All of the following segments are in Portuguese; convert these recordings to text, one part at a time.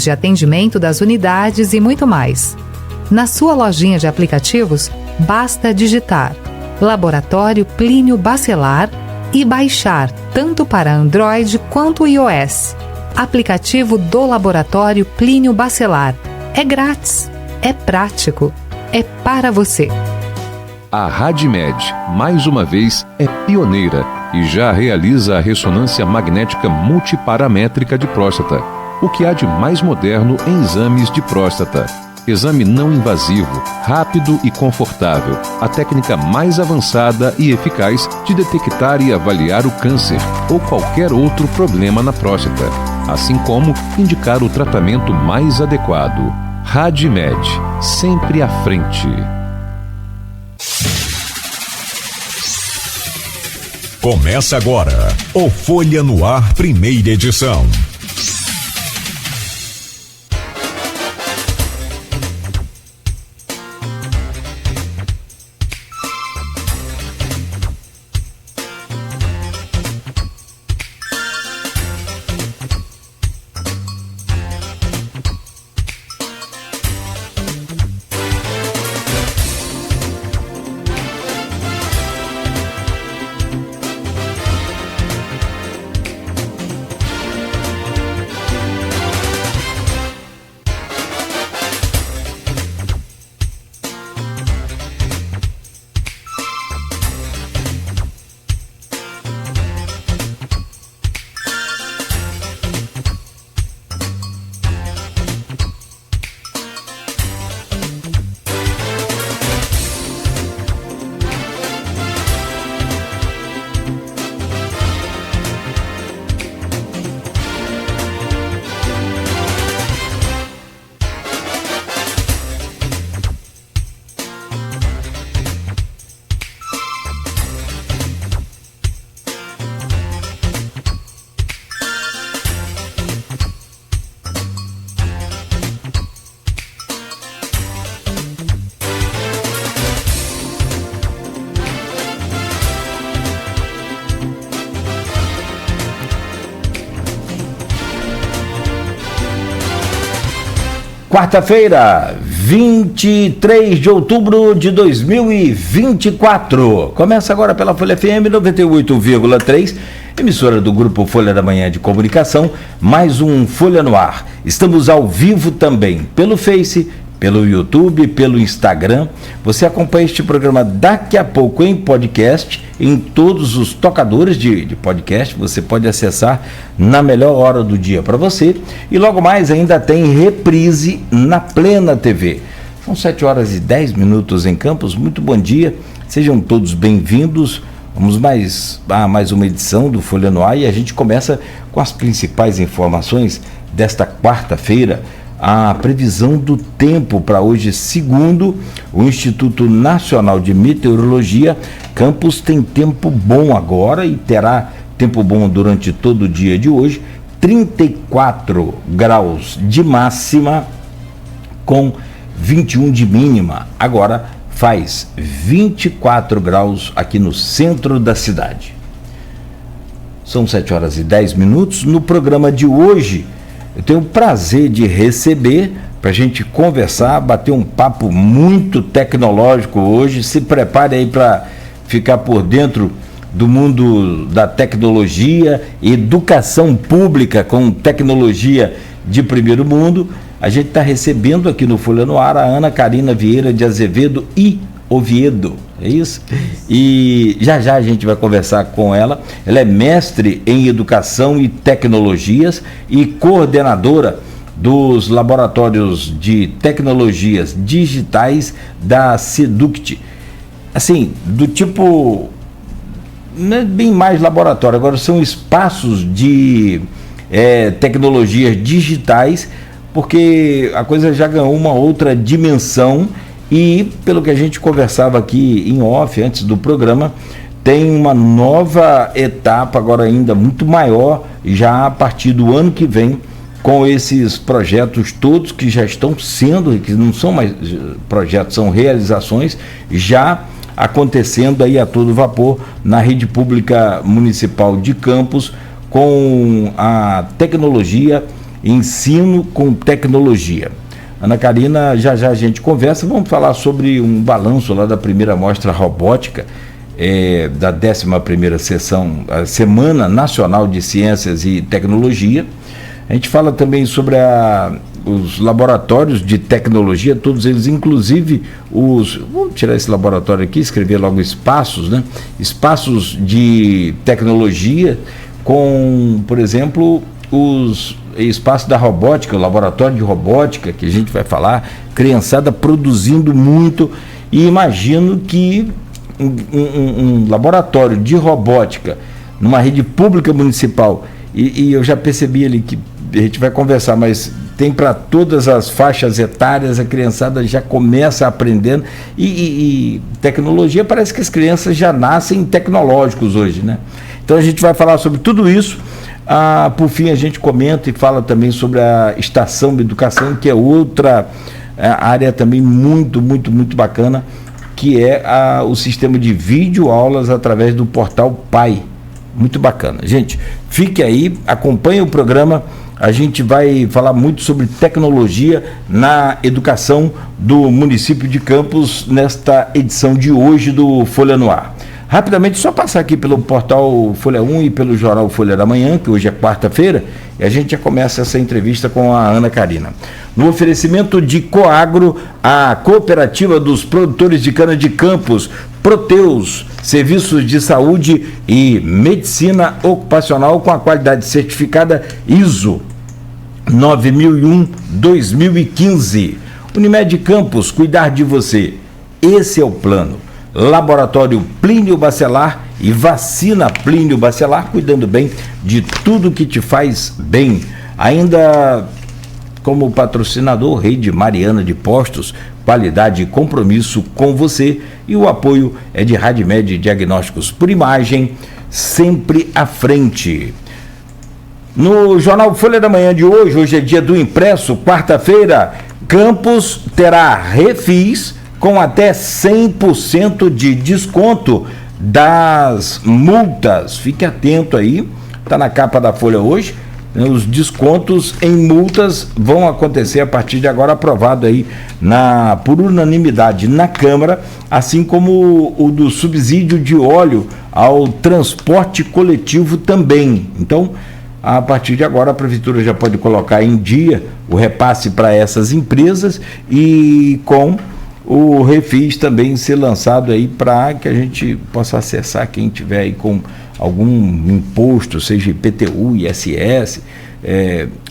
de atendimento das unidades e muito mais. Na sua lojinha de aplicativos, basta digitar Laboratório Plínio Bacelar e baixar tanto para Android quanto iOS. Aplicativo do Laboratório Plínio Bacelar. É grátis, é prático, é para você. A RadMed, mais uma vez, é pioneira e já realiza a ressonância magnética multiparamétrica de próstata, o que há de mais moderno em exames de próstata. Exame não invasivo, rápido e confortável, a técnica mais avançada e eficaz de detectar e avaliar o câncer ou qualquer outro problema na próstata, assim como indicar o tratamento mais adequado. RadMed, sempre à frente. Começa agora o Folha no Ar, primeira edição. Quarta-feira, 23 de outubro de 2024. Começa agora pela Folha FM 98,3, emissora do Grupo Folha da Manhã de Comunicação, mais um Folha no Ar. Estamos ao vivo também pelo Face, pelo YouTube, pelo Instagram. Você acompanha este programa daqui a pouco em podcast, em todos os tocadores de podcast. Você pode acessar na melhor hora do dia para você. E logo mais ainda tem reprise na Plena TV. São 7 horas e 10 minutos em Campos. Muito bom dia, sejam todos bem-vindos. Vamos a mais uma edição do Folha no Ar e a gente começa com as principais informações desta quarta-feira. A previsão do tempo para hoje, segundo o Instituto Nacional de Meteorologia, Campos tem tempo bom agora e terá tempo bom durante todo o dia de hoje, 34 graus de máxima com 21 de mínima. Agora faz 24 graus aqui no centro da cidade. São 7 horas e 10 minutos. No programa de hoje, eu tenho o prazer de receber, para a gente conversar, bater um papo muito tecnológico hoje. Se prepare aí para ficar por dentro do mundo da tecnologia, educação pública com tecnologia de primeiro mundo. A gente está recebendo aqui no Folha no Ar a Ana Carina Vieira de Azevedo e Oviedo, é isso? E já a gente vai conversar com ela. Ela é mestre em Educação e Tecnologias e coordenadora dos Laboratórios de Tecnologias Digitais da Seduct. Assim, do tipo, não é bem mais laboratório, agora são espaços de tecnologias digitais, porque a coisa já ganhou uma outra dimensão. E, pelo que a gente conversava aqui em off, antes do programa, tem uma nova etapa, agora ainda muito maior, já a partir do ano que vem, com esses projetos todos que já estão sendo, que não são mais projetos, são realizações, já acontecendo aí a todo vapor na rede pública municipal de Campos, com a tecnologia ensino com tecnologia. Ana Karina, já a gente conversa, vamos falar sobre um balanço lá da primeira mostra robótica, da 11ª sessão, a Semana Nacional de Ciências e Tecnologia. A gente fala também sobre os laboratórios de tecnologia, todos eles, inclusive vamos tirar esse laboratório aqui, escrever logo espaços, né? Espaços de tecnologia com, por exemplo, os espaços da robótica, o laboratório de robótica, que a gente vai falar, criançada produzindo muito, e imagino que um laboratório de robótica numa rede pública municipal, e eu já percebi ali que a gente vai conversar, mas tem para todas as faixas etárias, a criançada já começa aprendendo, e tecnologia, parece que as crianças já nascem tecnológicos hoje, né? Então a gente vai falar sobre tudo isso. Por fim, a gente comenta e fala também sobre a Estação de Educação, que é outra área também muito, muito, muito bacana, que é o sistema de videoaulas através do portal Pai. Muito bacana. Gente, fique aí, acompanhe o programa. A gente vai falar muito sobre tecnologia na educação do município de Campos nesta edição de hoje do Folha no Ar. Rapidamente, só passar aqui pelo portal Folha 1 e pelo jornal Folha da Manhã, que hoje é quarta-feira, e a gente já começa essa entrevista com a Ana Karina. No oferecimento de Coagro, a cooperativa dos produtores de cana de Campos, Proteus, serviços de saúde e medicina ocupacional com a qualidade certificada ISO 9001-2015. Unimed Campos, cuidar de você. Esse é o plano. Laboratório Plínio Bacelar e vacina Plínio Bacelar, cuidando bem de tudo que te faz bem. Ainda como patrocinador, Rede Mariana de Postos, qualidade e compromisso com você, e o apoio é de Radimed Diagnósticos por Imagem, sempre à frente. No Jornal Folha da Manhã de hoje é dia do impresso, quarta-feira, Campos terá refis com até 100% de desconto das multas. Fique atento aí, está na capa da Folha hoje. Os descontos em multas vão acontecer a partir de agora, aprovado aí por unanimidade na Câmara, assim como o do subsídio de óleo ao transporte coletivo também. Então, a partir de agora, a Prefeitura já pode colocar em dia o repasse para essas empresas, e com o refis também ser lançado aí para que a gente possa acessar, quem tiver aí com algum imposto, seja IPTU, ISS,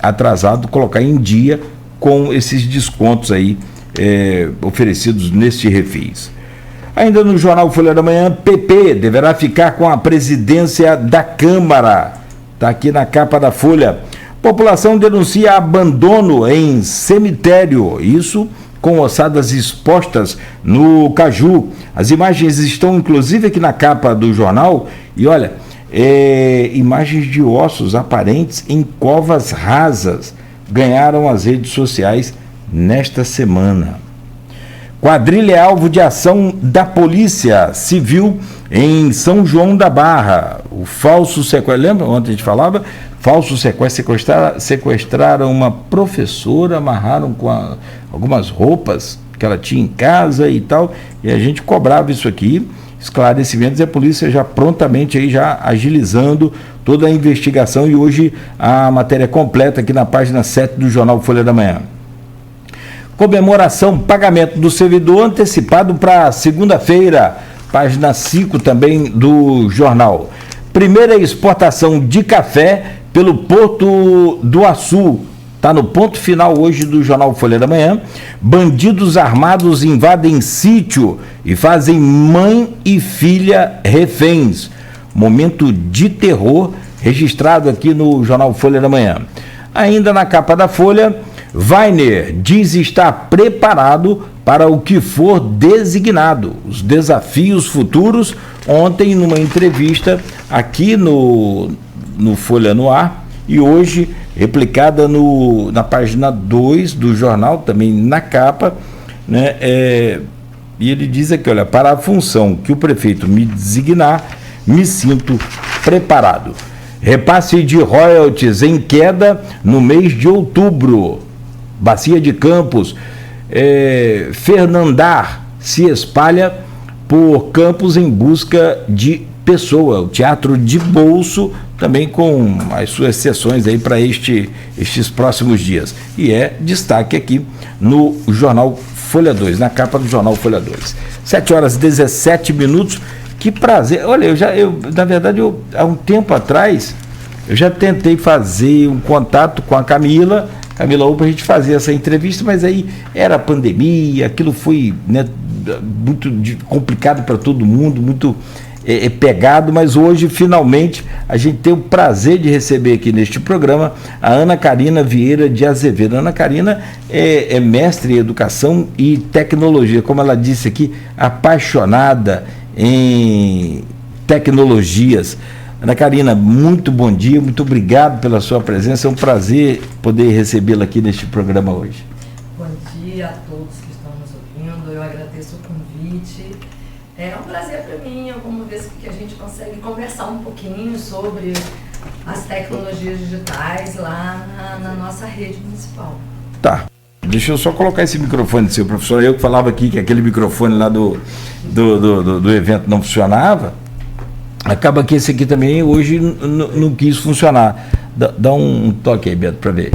atrasado, colocar em dia com esses descontos aí oferecidos neste refis. Ainda no jornal Folha da Manhã, PP deverá ficar com a presidência da Câmara. Está aqui na capa da Folha. População denuncia abandono em cemitério. Isso com ossadas expostas no Caju. As imagens estão inclusive aqui na capa do jornal. E olha, imagens de ossos aparentes em covas rasas ganharam as redes sociais nesta semana. Quadrilha é alvo de ação da Polícia Civil em São João da Barra. O falso sequestro, lembra? Ontem a gente falava, falso sequestro, sequestraram uma professora, amarraram com algumas roupas que ela tinha em casa e tal, e a gente cobrava isso aqui, esclarecimentos, e a polícia já prontamente aí já agilizando toda a investigação, e hoje a matéria completa aqui na página 7 do jornal Folha da Manhã. Comemoração, pagamento do servidor antecipado para segunda-feira, página 5 também do jornal. Primeira exportação de café pelo Porto do Açu, está no ponto final hoje do jornal Folha da Manhã. Bandidos armados invadem sítio e fazem mãe e filha reféns. Momento de terror registrado aqui no jornal Folha da Manhã. Ainda na capa da Folha, Weiner diz estar preparado para o que for designado. Os desafios futuros, ontem numa entrevista aqui no Folha no Ar, e hoje replicada na página 2 do jornal, também na capa, né? E ele diz aqui, olha, para a função que o prefeito me designar, me sinto preparado. Repasse de royalties em queda no mês de outubro. Bacia de Campos. Fernandar se espalha por Campos em busca de pessoa. O Teatro de Bolso, também com as suas sessões aí para estes próximos dias. E é destaque aqui no Jornal Folha 2, na capa do Jornal Folha 2. 7h17. Que prazer. Olha, na verdade, há um tempo atrás, eu já tentei fazer um contato com a Camila para a gente fazer essa entrevista, mas aí era pandemia, aquilo foi, né, muito complicado para todo mundo, muito pegado, mas hoje, finalmente, a gente tem o prazer de receber aqui neste programa a Ana Carina Vieira de Azevedo. A Ana Carina é mestre em Educação e Tecnologia, como ela disse aqui, apaixonada em tecnologias. Ana Carina, muito bom dia, muito obrigado pela sua presença, é um prazer poder recebê-la aqui neste programa hoje. Bom dia a todos que estão nos ouvindo, eu agradeço o convite, é um prazer para mim, alguma vez que a gente consegue conversar um pouquinho sobre as tecnologias digitais lá na nossa rede municipal. Tá. Deixa eu só colocar esse microfone seu, professor. Eu que falava aqui que aquele microfone lá do evento não funcionava, acaba que esse aqui também hoje não quis funcionar. Dá um toque aí, Beto, para ver.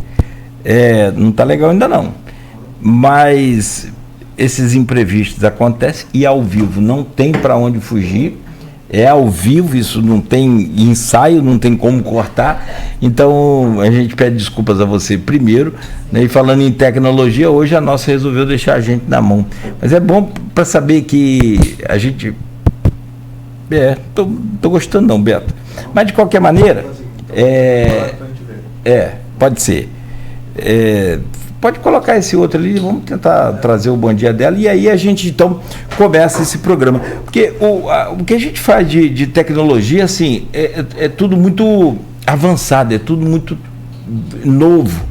Não está legal ainda não. Mas esses imprevistos acontecem e ao vivo não tem para onde fugir. É ao vivo, isso não tem ensaio, não tem como cortar. Então, a gente pede desculpas a você primeiro, né? E falando em tecnologia, hoje a nossa resolveu deixar a gente na mão. Mas é bom para saber que a gente... tô gostando não, Beto. Mas, de qualquer maneira, pode ser. Pode colocar esse outro ali, vamos tentar trazer o bom dia dela, e aí a gente, então, começa esse programa. Porque o que a gente faz de tecnologia, assim, é tudo muito avançado, é tudo muito novo.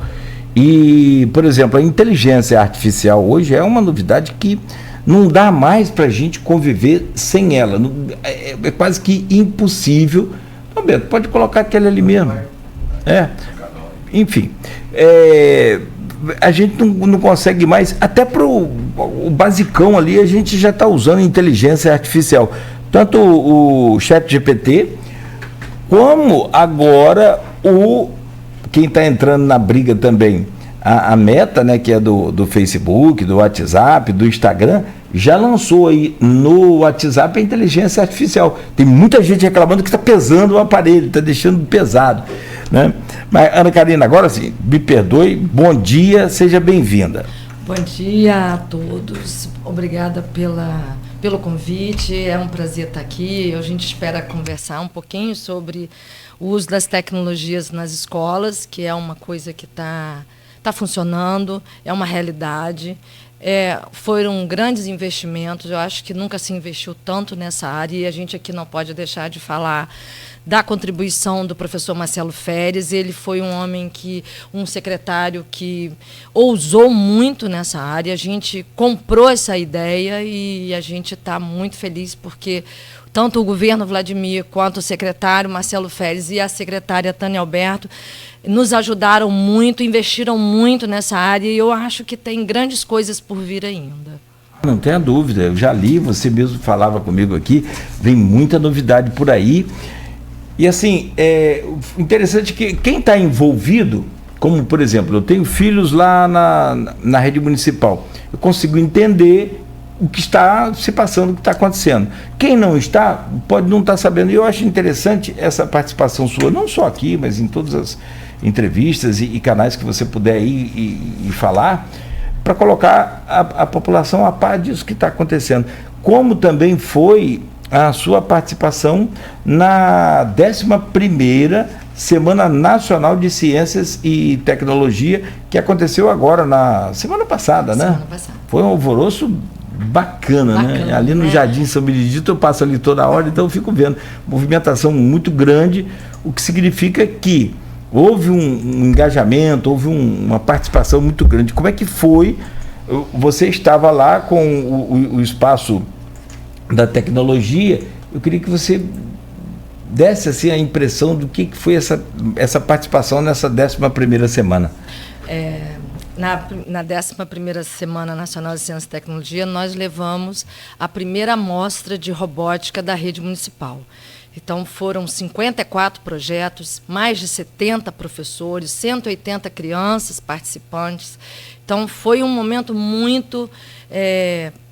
E, por exemplo, a inteligência artificial hoje é uma novidade que não dá mais para a gente conviver sem ela. É quase que impossível. Não, Beto, pode colocar aquele ali mesmo. Enfim, a gente não consegue mais, até para o basicão ali, a gente já está usando inteligência artificial. Tanto o ChatGPT, como agora quem está entrando na briga também, a Meta, né, que é do Facebook, do WhatsApp, do Instagram, já lançou aí no WhatsApp a inteligência artificial. Tem muita gente reclamando que está pesando o aparelho, está deixando pesado, né? Mas, Ana Carina, agora sim, me perdoe, bom dia, seja bem-vinda. Bom dia a todos, obrigada pelo convite, é um prazer estar aqui. A gente espera conversar um pouquinho sobre o uso das tecnologias nas escolas, que é uma coisa que está funcionando, é uma realidade. Foram grandes investimentos, eu acho que nunca se investiu tanto nessa área, e a gente aqui não pode deixar de falar da contribuição do professor Marcelo Feres. Ele foi um secretário que ousou muito nessa área, a gente comprou essa ideia e a gente está muito feliz porque tanto o governo Vladimir quanto o secretário Marcelo Feres e a secretária Tânia Alberto nos ajudaram muito, investiram muito nessa área, e eu acho que tem grandes coisas por vir ainda. Não tenha dúvida, eu já li, você mesmo falava comigo aqui, vem muita novidade por aí. E assim, interessante que quem está envolvido, como por exemplo, eu tenho filhos lá na rede municipal, eu consigo entender o que está se passando, o que está acontecendo. Quem não está, pode não estar sabendo. E eu acho interessante essa participação sua, não só aqui, mas em todas as entrevistas e canais que você puder ir e falar, para colocar a população a par disso que está acontecendo. Como também foi a sua participação na 11ª Semana Nacional de Ciências e Tecnologia, que aconteceu agora na semana passada, né? Semana passada. Foi um alvoroço bacana, né? Ali no Jardim São Benedito eu passo ali toda hora, então eu fico vendo movimentação muito grande, o que significa que houve um engajamento, houve uma participação muito grande. Como é que foi? Você estava lá com o espaço da tecnologia, eu queria que você desse assim, a impressão do que foi essa participação nessa 11ª semana. Na 11ª Semana Nacional de Ciência e Tecnologia, nós levamos a primeira amostra de robótica da rede municipal. Então, foram 54 projetos, mais de 70 professores, 180 crianças participantes. Então, foi um momento muito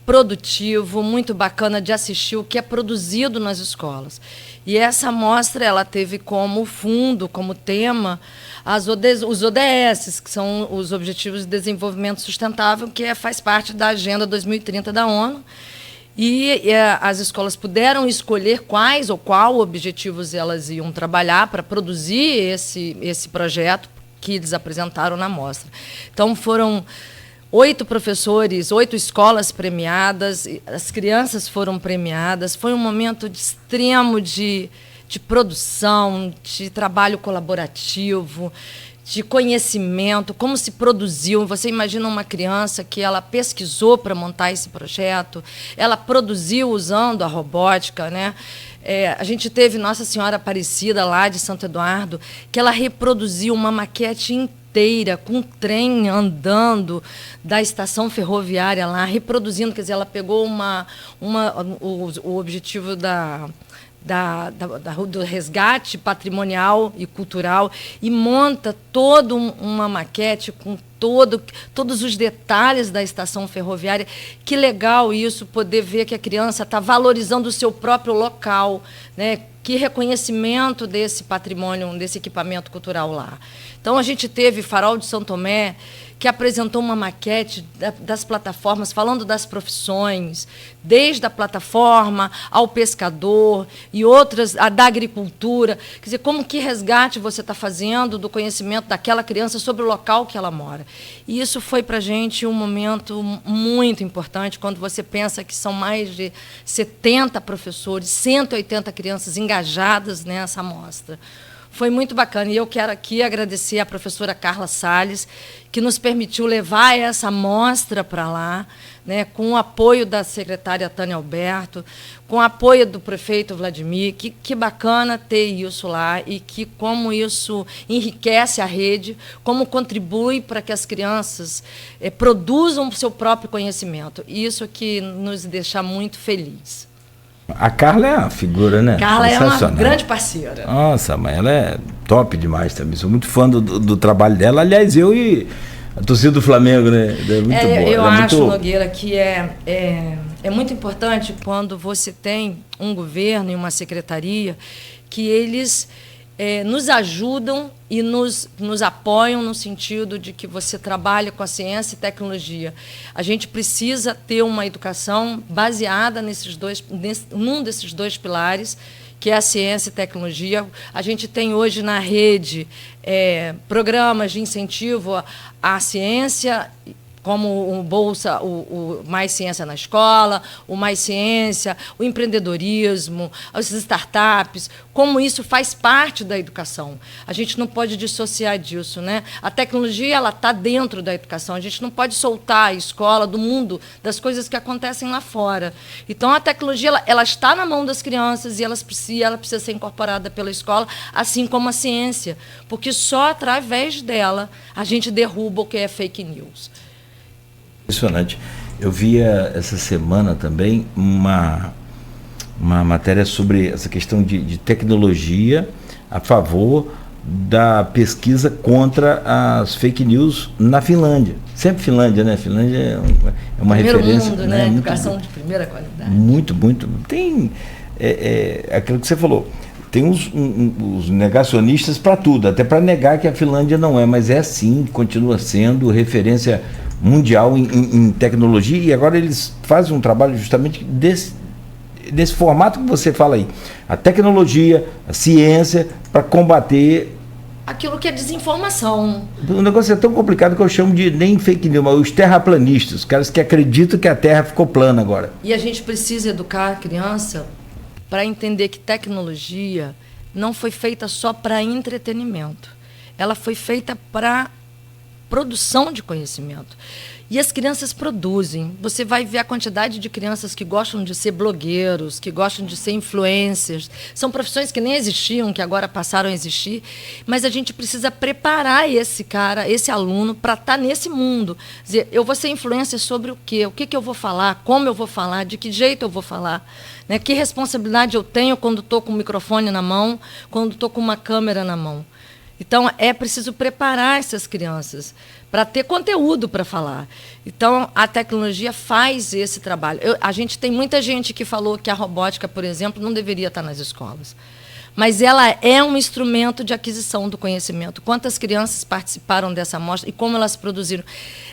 produtivo, muito bacana de assistir o que é produzido nas escolas. E essa amostra ela teve como fundo, como tema, os ODS, que são os Objetivos de Desenvolvimento Sustentável, que faz parte da Agenda 2030 da ONU. E as escolas puderam escolher qual objetivos elas iam trabalhar para produzir esse projeto que eles apresentaram na mostra. Então, foram 8 professores, 8 escolas premiadas, as crianças foram premiadas. Foi um momento de extremo de produção, de trabalho colaborativo, de conhecimento, como se produziu. Você imagina uma criança que ela pesquisou para montar esse projeto, ela produziu usando a robótica, né? A gente teve Nossa Senhora Aparecida, lá de Santo Eduardo, que ela reproduziu uma maquete inteira, com um trem andando da estação ferroviária lá, reproduzindo, quer dizer, ela pegou o objetivo do resgate patrimonial e cultural e monta toda uma maquete com todos os detalhes da estação ferroviária. Que legal isso, poder ver que a criança está valorizando o seu próprio local, né? Que reconhecimento desse patrimônio, desse equipamento cultural lá. Então, a gente teve Farol de São Tomé, que apresentou uma maquete das plataformas, falando das profissões, desde a plataforma ao pescador e outras, da agricultura. Quer dizer, como que resgate você está fazendo do conhecimento daquela criança sobre o local que ela mora. E isso foi para a gente um momento muito importante, quando você pensa que são mais de 70 professores, 180 crianças engajadas nessa amostra. Foi muito bacana. E eu quero aqui agradecer à professora Carla Salles, que nos permitiu levar essa amostra para lá, né, com o apoio da secretária Tânia Alberto, com o apoio do prefeito Vladimir. Que bacana ter isso lá e que como isso enriquece a rede, como contribui para que as crianças produzam o seu próprio conhecimento. Isso que nos deixa muito felizes. A Carla é uma figura, né? Carla é uma grande parceira. Nossa, mas ela é top demais também. Sou muito fã do trabalho dela. Aliás, eu e a torcida do Flamengo, né? É muito boa. Eu acho, Nogueira, que é muito importante quando você tem um governo e uma secretaria que eles nos ajudam e nos apoiam no sentido de que você trabalha com a ciência e tecnologia. A gente precisa ter uma educação baseada num desses dois pilares, que é a ciência e tecnologia. A gente tem hoje na rede programas de incentivo à ciência, como o Bolsa, o Mais Ciência na Escola, o Mais Ciência, o empreendedorismo, as startups, como isso faz parte da educação. A gente não pode dissociar disso, né? A tecnologia ela está dentro da educação, a gente não pode soltar a escola do mundo, das coisas que acontecem lá fora. Então, a tecnologia ela está na mão das crianças e ela precisa ser incorporada pela escola, assim como a ciência, porque só através dela a gente derruba o que é fake news. Impressionante. Eu via essa semana também uma matéria sobre essa questão de tecnologia a favor da pesquisa contra as fake news na Finlândia. Sempre Finlândia, né? Finlândia é uma primeiro referência. Mundo, né? Educação de primeira qualidade. Muito, muito. Tem aquilo que você falou. Tem os negacionistas para tudo, até para negar que a Finlândia não é, mas é sim, continua sendo referência mundial em tecnologia, e agora eles fazem um trabalho justamente desse formato que você fala aí. A tecnologia, a ciência, para combater aquilo que é desinformação. O negócio é tão complicado que eu chamo de nem fake news, mas os terraplanistas, os caras que acreditam que a Terra ficou plana agora. E a gente precisa educar a criança para entender que tecnologia não foi feita só para entretenimento. Ela foi feita para produção de conhecimento. E as crianças produzem. Você vai ver a quantidade de crianças que gostam de ser blogueiros, que gostam de ser influencers. São profissões que nem existiam, que agora passaram a existir. Mas a gente precisa preparar esse cara, esse aluno, para estar nesse mundo. Quer dizer, eu vou ser influencer sobre o quê? O que eu vou falar? Como eu vou falar? De que jeito eu vou falar? Né? Que responsabilidade eu tenho quando estou com o microfone na mão, quando estou com uma câmera na mão? Então, é preciso preparar essas crianças para ter conteúdo para falar. Então, a tecnologia faz esse trabalho. A gente tem muita gente que falou que a robótica, por exemplo, não deveria estar nas escolas. Mas ela é um instrumento de aquisição do conhecimento. Quantas crianças participaram dessa amostra e como elas produziram?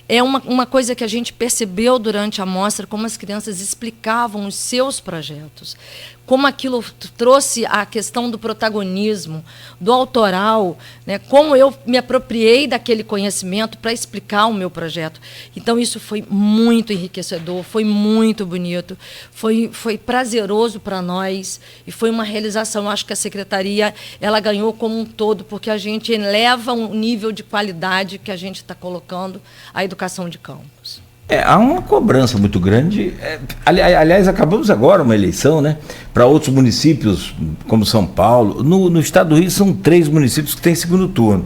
É uma coisa que a gente percebeu durante a amostra, como as crianças explicavam os seus projetos, como aquilo trouxe a questão do protagonismo, do autoral, né? Como eu me apropriei daquele conhecimento para explicar o meu projeto. Então, isso foi muito enriquecedor, foi muito bonito, foi prazeroso para nós e foi uma realização. Eu acho que a Secretaria ela ganhou como um todo, porque a gente eleva um nível de qualidade que a gente está colocando à educação de campus. Há uma cobrança muito grande. Aliás, acabamos agora uma eleição, né, para outros municípios, como São Paulo. No estado do Rio são 3 municípios que têm segundo turno.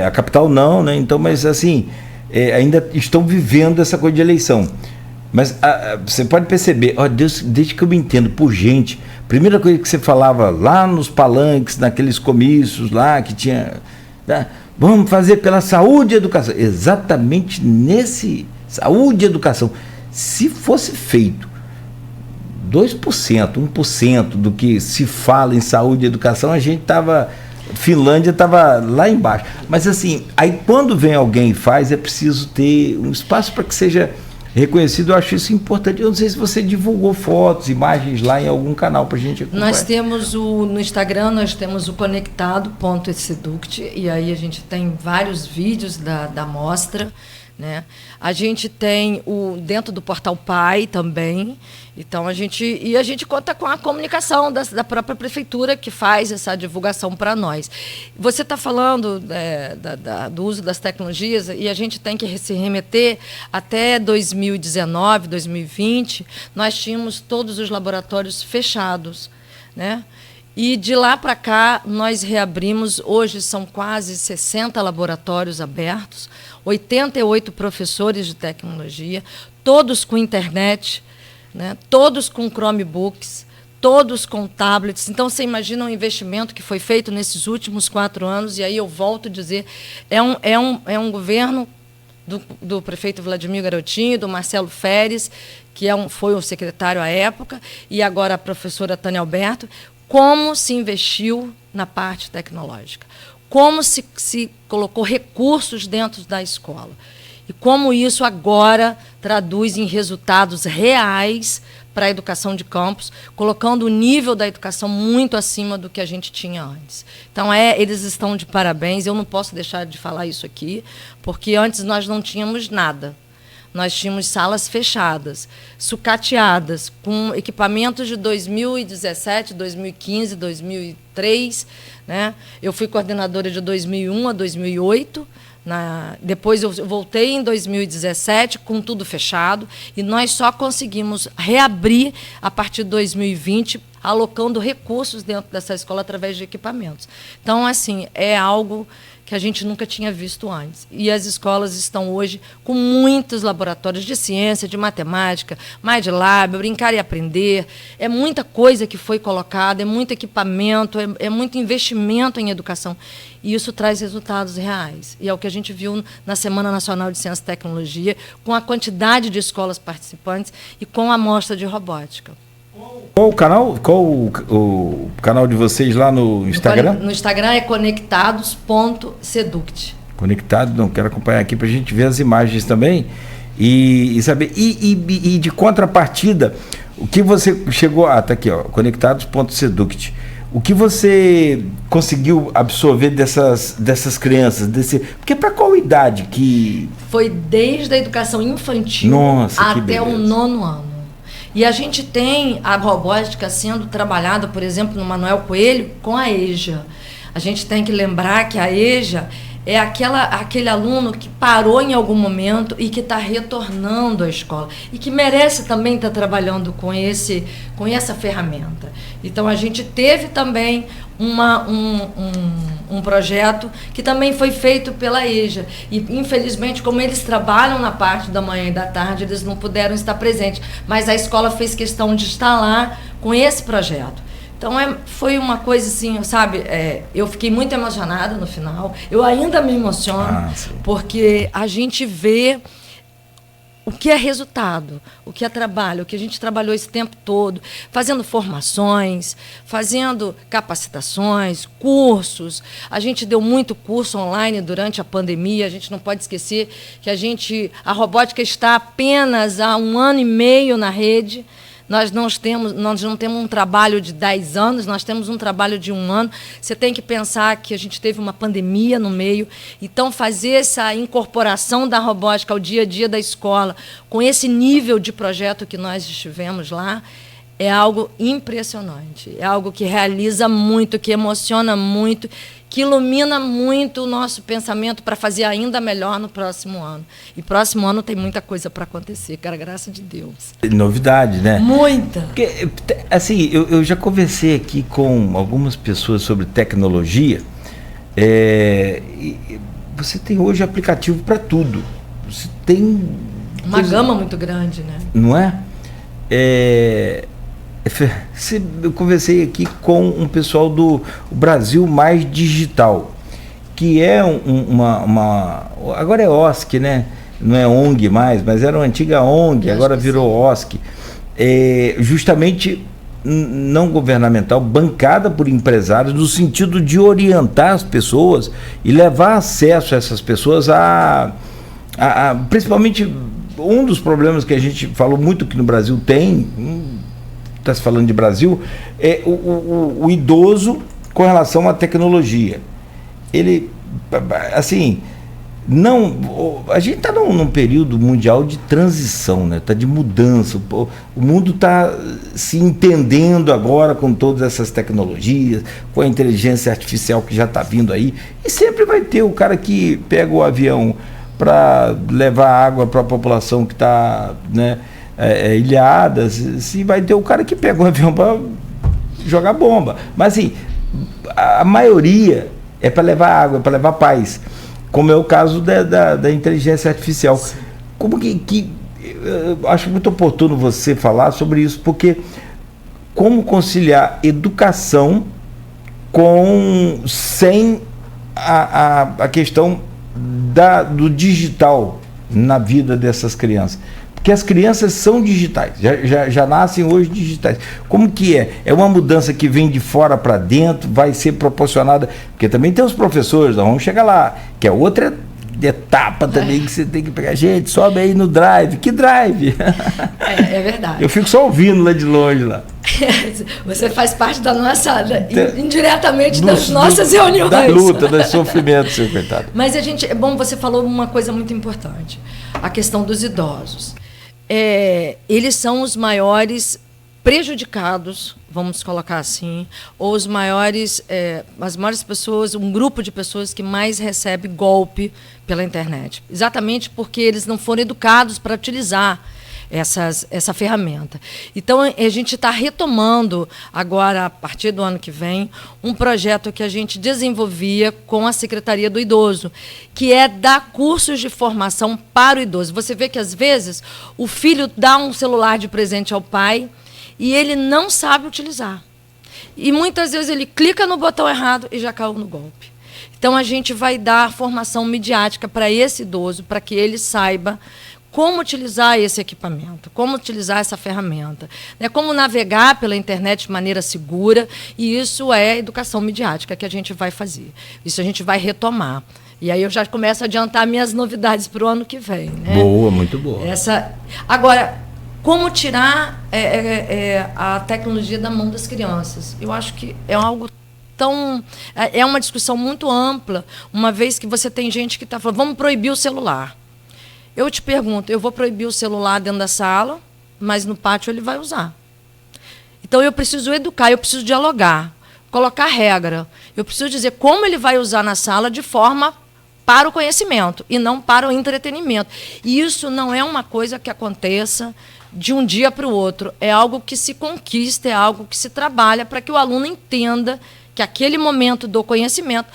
A capital não, né? Então, mas assim, ainda estão vivendo essa coisa de eleição. Mas você pode perceber, desde que eu me entendo por gente, primeira coisa que você falava lá nos palanques, naqueles comícios lá que tinha, né, vamos fazer pela saúde e educação. Exatamente nesse saúde e educação. Se fosse feito 2%, 1% do que se fala em saúde e educação, a gente estava... Finlândia estava lá embaixo. Mas assim, aí quando vem alguém e faz, é preciso ter um espaço para que seja reconhecido. Eu acho isso importante. Eu não sei se você divulgou fotos, imagens lá em algum canal para a gente acompanhar. Nós temos no Instagram, nós temos o conectado.seduct, e aí a gente tem vários vídeos da mostra, né? A gente tem dentro do Portal Pai também. Então, a gente conta com a comunicação da própria prefeitura, que faz essa divulgação para nós. Você está falando do uso das tecnologias, e a gente tem que se remeter até 2019, 2020, nós tínhamos todos os laboratórios fechados, né? E de lá para cá, nós reabrimos, hoje são quase 60 laboratórios abertos, 88 professores de tecnologia, todos com internet, né? Todos com Chromebooks, todos com tablets. Então, você imagina o investimento que foi feito nesses últimos 4 anos, e aí eu volto a dizer, é um governo do prefeito Vladimir Garotinho, do Marcelo Feres, que foi o secretário à época, e agora a professora Tânia Alberto, como se investiu na parte tecnológica, como se colocou recursos dentro da escola e como isso agora traduz em resultados reais para a educação de campus, colocando o nível da educação muito acima do que a gente tinha antes. Então, eles estão de parabéns. Eu não posso deixar de falar isso aqui, porque antes nós não tínhamos nada. Nós tínhamos salas fechadas, sucateadas, com equipamentos de 2017, 2015, 2003. Né? Eu fui coordenadora de 2001 a 2008. Depois eu voltei em 2017, com tudo fechado. E nós só conseguimos reabrir a partir de 2020, alocando recursos dentro dessa escola através de equipamentos. Então, assim, é algo que a gente nunca tinha visto antes. E as escolas estão hoje com muitos laboratórios de ciência, de matemática, MindLab, Brincar e Aprender. É muita coisa que foi colocada, é muito equipamento, é muito investimento em educação. E isso traz resultados reais. E é o que a gente viu na Semana Nacional de Ciência e Tecnologia, com a quantidade de escolas participantes e com a amostra de robótica. Qual o canal? Qual o canal de vocês lá no Instagram? No Instagram é conectados.seduct. Conectado, não quero acompanhar aqui para a gente ver as imagens também e saber. E de contrapartida, o que você chegou. Tá aqui, ó, conectados.seduct. O que você conseguiu absorver dessas crianças? Porque para qual idade que. Foi desde a educação infantil até o 9º ano. E a gente tem a robótica sendo trabalhada, por exemplo, no Manuel Coelho, com a EJA. A gente tem que lembrar que a EJA é aquele aluno que parou em algum momento e que está retornando à escola e que merece também estar trabalhando com essa ferramenta. Então, a gente teve também um projeto que também foi feito pela EJA. E, infelizmente, como eles trabalham na parte da manhã e da tarde, eles não puderam estar presentes. Mas a escola fez questão de estar lá com esse projeto. Então, foi uma coisa assim, sabe, eu fiquei muito emocionada no final, eu ainda me emociono, porque a gente vê o que é resultado, o que é trabalho, o que a gente trabalhou esse tempo todo, fazendo formações, fazendo capacitações, cursos. A gente deu muito curso online durante a pandemia, a gente não pode esquecer que a robótica está apenas há 1 ano e meio na rede. Nós não temos um trabalho de 10 anos, nós temos um trabalho de 1 ano. Você tem que pensar que a gente teve uma pandemia no meio. Então, fazer essa incorporação da robótica ao dia a dia da escola, com esse nível de projeto que nós estivemos lá, é algo impressionante. É algo que realiza muito, que emociona muito, que ilumina muito o nosso pensamento para fazer ainda melhor no próximo ano. E próximo ano tem muita coisa para acontecer, cara, graças de Deus. Novidade, né? Muita! Porque, assim, eu já conversei aqui com algumas pessoas sobre tecnologia. Você tem hoje aplicativo para tudo. Você tem... Uma gama muito grande, né? Não é? Eu conversei aqui com um pessoal do Brasil Mais Digital, que é agora é OSC, né? Não é ONG mais, mas era uma antiga ONG, agora virou OSC. Justamente não governamental, bancada por empresários, no sentido de orientar as pessoas e levar acesso a essas pessoas principalmente um dos problemas que a gente falou muito que no Brasil tem, está se falando de Brasil, é o idoso com relação à tecnologia. Ele, assim, a gente está num período mundial de transição, né? Está de mudança. O mundo está se entendendo agora com todas essas tecnologias, com a inteligência artificial que já está vindo aí. E sempre vai ter o cara que pega o avião para levar água para a população que está, né, ilhada. Se vai ter o cara que pega o avião para jogar bomba. Mas assim, a maioria é para levar água, é para levar paz. Como é o caso da inteligência artificial. Sim. Como que eu acho muito oportuno você falar sobre isso, porque como conciliar educação sem a questão do digital na vida dessas crianças? Porque as crianças são digitais, já nascem hoje digitais. Como que é? É uma mudança que vem de fora para dentro, vai ser proporcionada, porque também tem os professores, nós vamos chegar lá, que é outra etapa também que você tem que pegar. Gente, sobe aí no drive. Que drive? É verdade. Eu fico só ouvindo lá de longe lá. Você faz parte da nossa, indiretamente das nossas reuniões. Da luta, do sofrimento, seu coitado. Mas é bom, você falou uma coisa muito importante, a questão dos idosos. Eles são os maiores prejudicados, vamos colocar assim, ou as maiores pessoas, um grupo de pessoas que mais recebe golpe pela internet. Exatamente porque eles não foram educados para utilizar essa ferramenta. Então, a gente está retomando agora, a partir do ano que vem, um projeto que a gente desenvolvia com a Secretaria do Idoso, que é dar cursos de formação para o idoso. Você vê que, às vezes, o filho dá um celular de presente ao pai e ele não sabe utilizar. E, muitas vezes, ele clica no botão errado e já caiu no golpe. Então, a gente vai dar formação midiática para esse idoso, para que ele saiba como utilizar esse equipamento, como utilizar essa ferramenta, né? Como navegar pela internet de maneira segura, e isso é educação midiática que a gente vai fazer. Isso a gente vai retomar. E aí eu já começo a adiantar minhas novidades para o ano que vem. Né? Boa, muito boa. Agora, como tirar a tecnologia da mão das crianças? Eu acho que é algo é uma discussão muito ampla, uma vez que você tem gente que está falando, vamos proibir o celular. Eu te pergunto, eu vou proibir o celular dentro da sala, mas no pátio ele vai usar. Então, eu preciso educar, eu preciso dialogar, colocar regra. Eu preciso dizer como ele vai usar na sala de forma para o conhecimento e não para o entretenimento. E isso não é uma coisa que aconteça de um dia para o outro. É algo que se conquista, é algo que se trabalha para que o aluno entenda que aquele momento do conhecimento,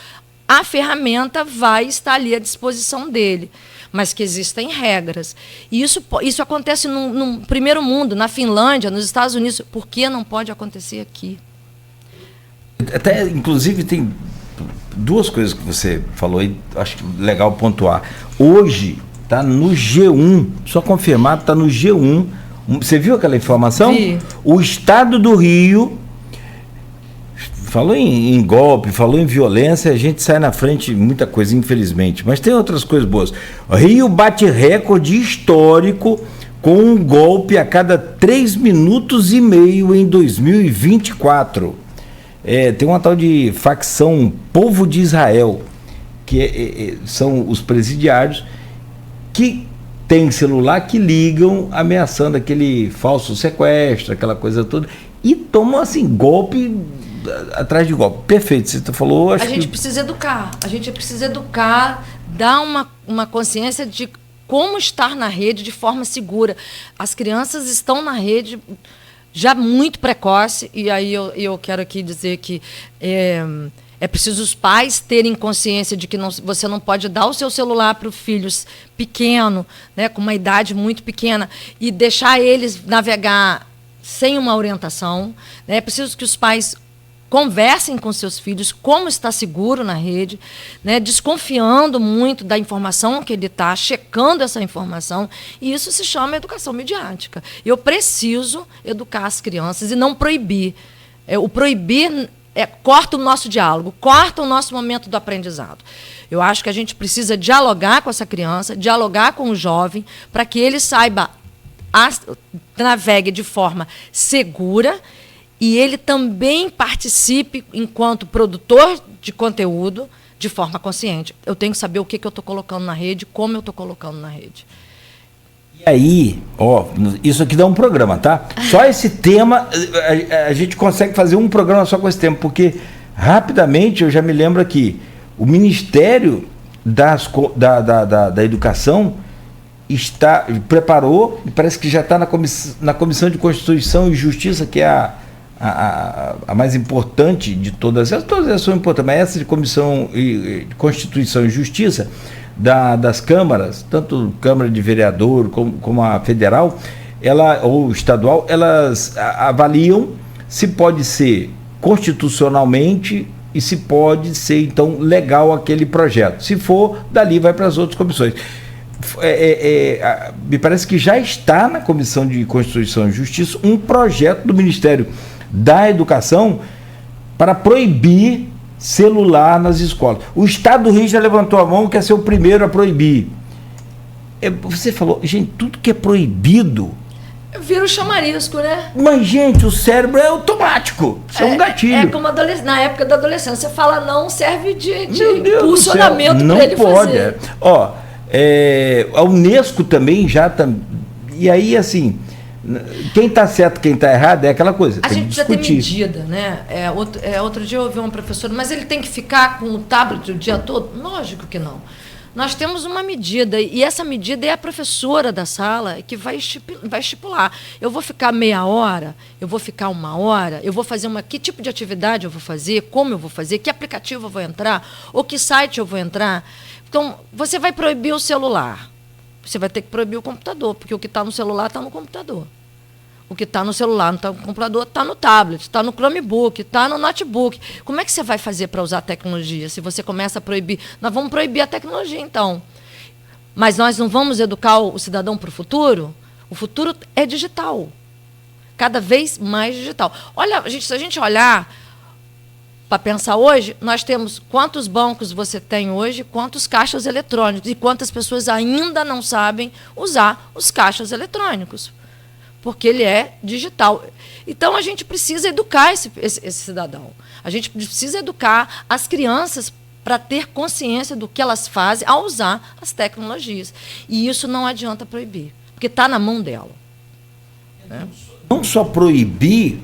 a ferramenta vai estar ali à disposição dele, mas que existem regras. E isso acontece no primeiro mundo, na Finlândia, nos Estados Unidos. Por que não pode acontecer aqui? Até, inclusive, tem duas coisas que você falou aí, acho legal pontuar. Hoje, está no G1, só confirmado, está no G1. Você viu aquela informação? Vi. O Estado do Rio falou em golpe, falou em violência, a gente sai na frente muita coisa, infelizmente. Mas tem outras coisas boas. O Rio bate recorde histórico com um golpe a cada 3 minutos e meio em 2024. Tem uma tal de facção Povo de Israel, que são os presidiários que tem celular que ligam ameaçando aquele falso sequestro, aquela coisa toda, e tomam assim golpe atrás de golpe. Perfeito, você falou. A gente precisa educar, dar uma consciência de como estar na rede de forma segura. As crianças estão na rede já muito precoce, e aí eu quero aqui dizer que é preciso os pais terem consciência de que você não pode dar o seu celular para o filho pequeno, né, com uma idade muito pequena, e deixar eles navegar sem uma orientação. Né? É preciso que os pais conversem com seus filhos como está seguro na rede, né, desconfiando muito da informação que ele está, checando essa informação, e isso se chama educação midiática. Eu preciso educar as crianças e não proibir. O proibir corta o nosso diálogo, corta o nosso momento do aprendizado. Eu acho que a gente precisa dialogar com essa criança, dialogar com o jovem, para que ele saiba, navegue de forma segura, e ele também participe, enquanto produtor de conteúdo, de forma consciente. Eu tenho que saber o que eu estou colocando na rede, como eu estou colocando na rede. E aí, isso aqui dá um programa, tá? Só esse tema, a gente consegue fazer um programa só com esse tema, porque rapidamente eu já me lembro aqui, o Ministério da Educação preparou, e parece que já está na Comissão de Constituição e Justiça, que é a mais importante de todas elas são importantes, mas essa de Comissão de Constituição e Justiça das câmaras, tanto Câmara de Vereador como a federal, ou estadual, elas avaliam se pode ser constitucionalmente e se pode ser, então, legal aquele projeto. Se for, dali vai para as outras comissões. Me parece que já está na Comissão de Constituição e Justiça um projeto do Ministério da Educação para proibir celular nas escolas. O Estado do Rio já levantou a mão, quer ser o primeiro a proibir. Você falou, gente, tudo que é proibido vira o chamarisco, né? Mas, gente, o cérebro é automático. Isso é um gatilho. É como na época da adolescência. Você fala não, serve de impulsionamento para ele pode, fazer. A Unesco também já... E aí, assim, quem está certo, quem está errado, é aquela coisa. A gente precisa ter medida, né? Outro dia eu ouvi uma professora, mas ele tem que ficar com o tablet o dia todo? Lógico que não. Nós temos uma medida, e essa medida é a professora da sala que vai estipular. Eu vou ficar meia hora, eu vou ficar 1 hora, eu vou fazer que tipo de atividade eu vou fazer, como eu vou fazer, que aplicativo eu vou entrar, ou que site eu vou entrar. Então, você vai proibir o celular. Você vai ter que proibir o computador, porque o que está no celular está no computador. O que está no celular, não está no computador, está no tablet, está no Chromebook, está no notebook. Como é que você vai fazer para usar a tecnologia se você começa a proibir? Nós vamos proibir a tecnologia, então. Mas nós não vamos educar o cidadão para o futuro? O futuro é digital. Cada vez mais digital. Olha, se a gente olhar para pensar hoje, nós temos quantos bancos você tem hoje, quantos caixas eletrônicos, e quantas pessoas ainda não sabem usar os caixas eletrônicos. Porque ele é digital. Então, a gente precisa educar esse cidadão. A gente precisa educar as crianças para ter consciência do que elas fazem ao usar as tecnologias. E isso não adianta proibir, porque está na mão dela. Né? Não só proibir,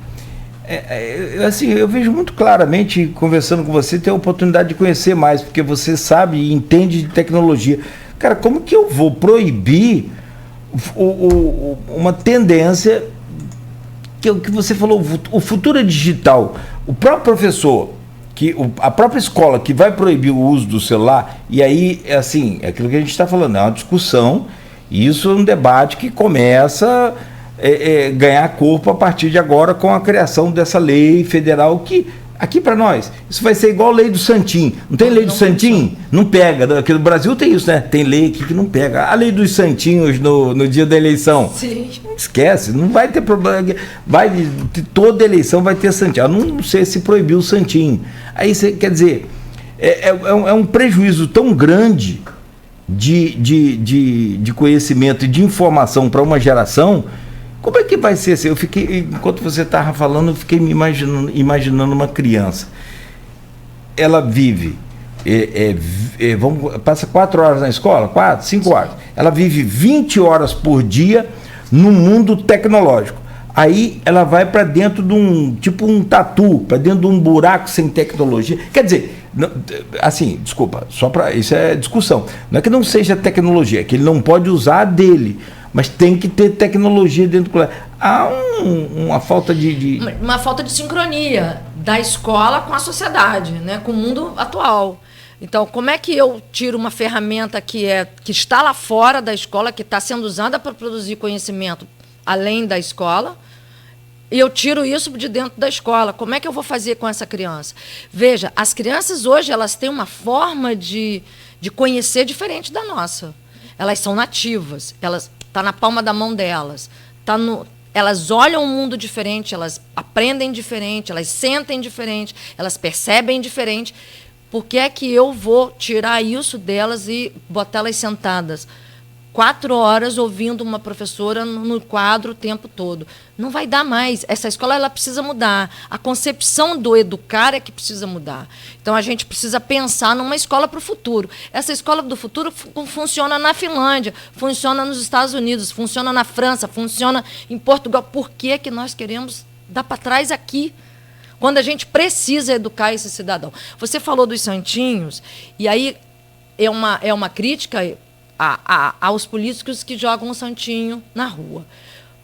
Assim, eu vejo muito claramente, conversando com você, ter a oportunidade de conhecer mais, porque você sabe e entende de tecnologia. Cara, como que eu vou proibir uma tendência que você falou, o futuro é digital? O próprio professor, a própria escola que vai proibir o uso do celular, e aí, assim, é aquilo que a gente está falando, é uma discussão, e isso é um debate que começa ganhar corpo a partir de agora com a criação dessa lei federal que, aqui para nós, isso vai ser igual a lei do Santinho. Não tem lei do Santinho? Não pega. Aqui no Brasil tem isso, né? Tem lei aqui que não pega. A lei dos Santinhos no dia da eleição. Sim. Esquece, não vai ter problema. Toda eleição vai ter Santinho. Eu não sei se proibiu o Santinho. Aí você quer dizer, é um prejuízo tão grande de conhecimento e de informação para uma geração. Como é que vai ser assim? Enquanto você estava falando, eu fiquei me imaginando uma criança. Ela vive, passa 4 horas na escola, 4, 5 horas. Ela vive 20 horas por dia no mundo tecnológico. Aí ela vai para dentro de um tatu, para dentro de um buraco sem tecnologia. Quer dizer, assim, desculpa, isso é discussão. Não é que não seja tecnologia, é que ele não pode usar a dele. Mas tem que ter tecnologia dentro do colégio. Há uma falta Uma falta de sincronia da escola com a sociedade, né? Com o mundo atual. Então, como é que eu tiro uma ferramenta que está lá fora da escola, que está sendo usada para produzir conhecimento além da escola, e eu tiro isso de dentro da escola? Como é que eu vou fazer com essa criança? Veja, as crianças hoje elas têm uma forma de conhecer diferente da nossa. Elas são nativas, está na palma da mão delas, elas olham o mundo diferente, elas aprendem diferente, elas sentem diferente, elas percebem diferente. Por que é que eu vou tirar isso delas e botar elas sentadas 4 horas ouvindo uma professora no quadro o tempo todo? Não vai dar mais. Essa escola ela precisa mudar. A concepção do educar é que precisa mudar. Então, a gente precisa pensar numa escola para o futuro. Essa escola do futuro funciona na Finlândia, funciona nos Estados Unidos, funciona na França, funciona em Portugal. Por que que nós queremos dar para trás aqui, quando a gente precisa educar esse cidadão? Você falou dos santinhos, e aí é uma crítica aos políticos que jogam o santinho na rua.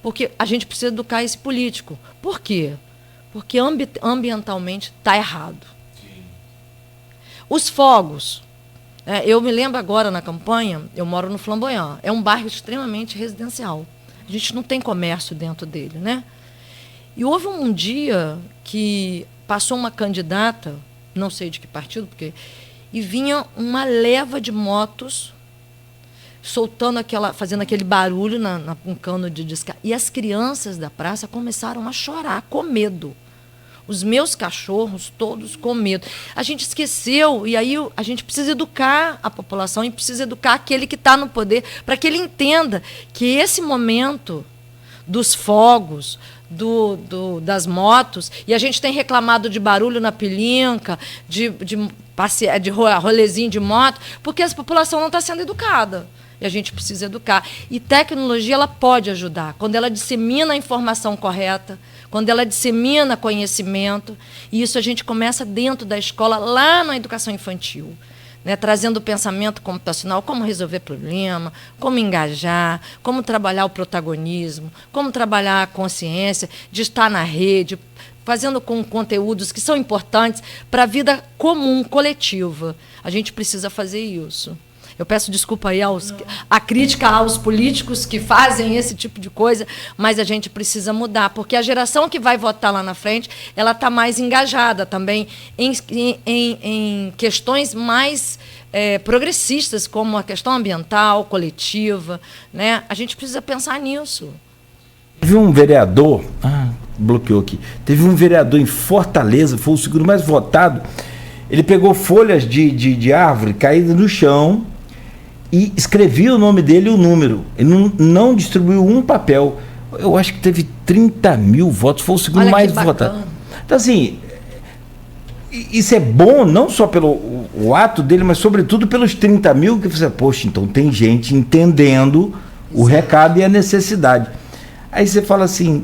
Porque a gente precisa educar esse político. Por quê? Porque ambientalmente está errado. Sim. Os fogos. Eu me lembro agora na campanha, eu moro no Flamboyant. É um bairro extremamente residencial. A gente não tem comércio dentro dele, né? E houve um dia que passou uma candidata, não sei de que partido, e vinha uma leva de motos fazendo aquele barulho um cano de descarga. E as crianças da praça começaram a chorar, com medo. Os meus cachorros, todos com medo. A gente esqueceu, e aí a gente precisa educar a população e precisa educar aquele que está no poder, para que ele entenda que esse momento dos fogos, das motos, e a gente tem reclamado de barulho na Pilinca, de rolezinho de moto, porque a população não está sendo educada. E a gente precisa educar. E tecnologia ela pode ajudar, quando ela dissemina a informação correta, quando ela dissemina conhecimento, e isso a gente começa dentro da escola, lá na educação infantil, né, trazendo o pensamento computacional, como resolver problema, como engajar, como trabalhar o protagonismo, como trabalhar a consciência de estar na rede, fazendo com conteúdos que são importantes para a vida comum, coletiva. A gente precisa fazer isso. Eu peço desculpa aí a crítica aos políticos que fazem esse tipo de coisa, mas a gente precisa mudar, porque a geração que vai votar lá na frente, ela está mais engajada também em questões mais progressistas, como a questão ambiental, coletiva, né? A gente precisa pensar nisso. Teve um vereador, bloqueou aqui, teve um vereador em Fortaleza, foi o segundo mais votado, ele pegou folhas de árvore caídas no chão e escrevia o nome dele e o número. Ele não distribuiu um papel. Eu acho que teve 30 mil votos, foi o segundo mais votado. Então, assim, isso é bom não só pelo o ato dele, mas sobretudo pelos 30 mil, que você, poxa, então tem gente entendendo o recado e a necessidade. Aí você fala assim,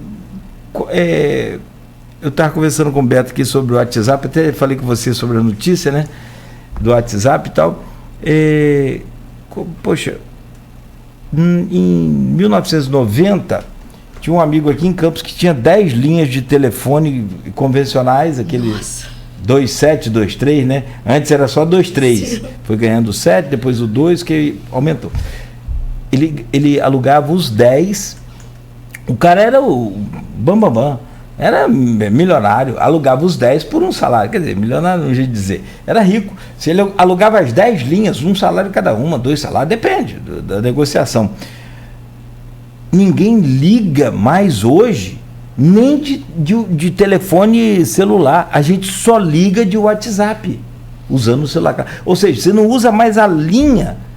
Eu estava conversando com o Beto aqui sobre o WhatsApp, até falei com você sobre a notícia, né? Do WhatsApp e tal. Poxa, em 1990, tinha um amigo aqui em Campos que tinha 10 linhas de telefone convencionais, aqueles 2723, né? Antes era só 23. Foi ganhando o 7, depois o 2, que aumentou. Ele alugava os 10. O cara era o bambambam. Era milionário, alugava os 10 por um salário. Quer dizer, milionário não é um jeito de dizer. Era rico. Se ele alugava as 10 linhas, um salário cada uma, 2 salários, depende da negociação. Ninguém liga mais hoje, nem de telefone celular. A gente só liga de WhatsApp, usando o celular. Ou seja, você não usa mais a linha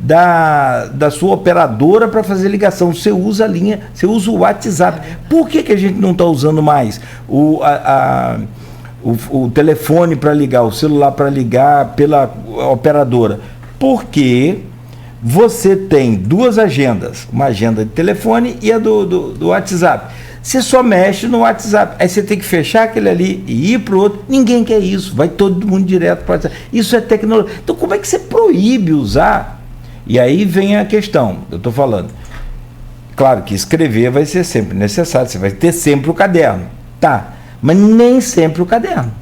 da sua operadora para fazer ligação, você usa a linha, você usa o WhatsApp. Por que a gente não está usando mais o telefone para ligar, o celular para ligar pela operadora? Porque você tem 2 agendas, uma agenda de telefone e a do WhatsApp. Você só mexe no WhatsApp, aí você tem que fechar aquele ali e ir para o outro. Ninguém quer isso, vai todo mundo direto para o WhatsApp. Isso é tecnologia. Então como é que você proíbe usar? E aí vem a questão, eu estou falando, claro que escrever vai ser sempre necessário, você vai ter sempre o caderno, tá, mas nem sempre o caderno.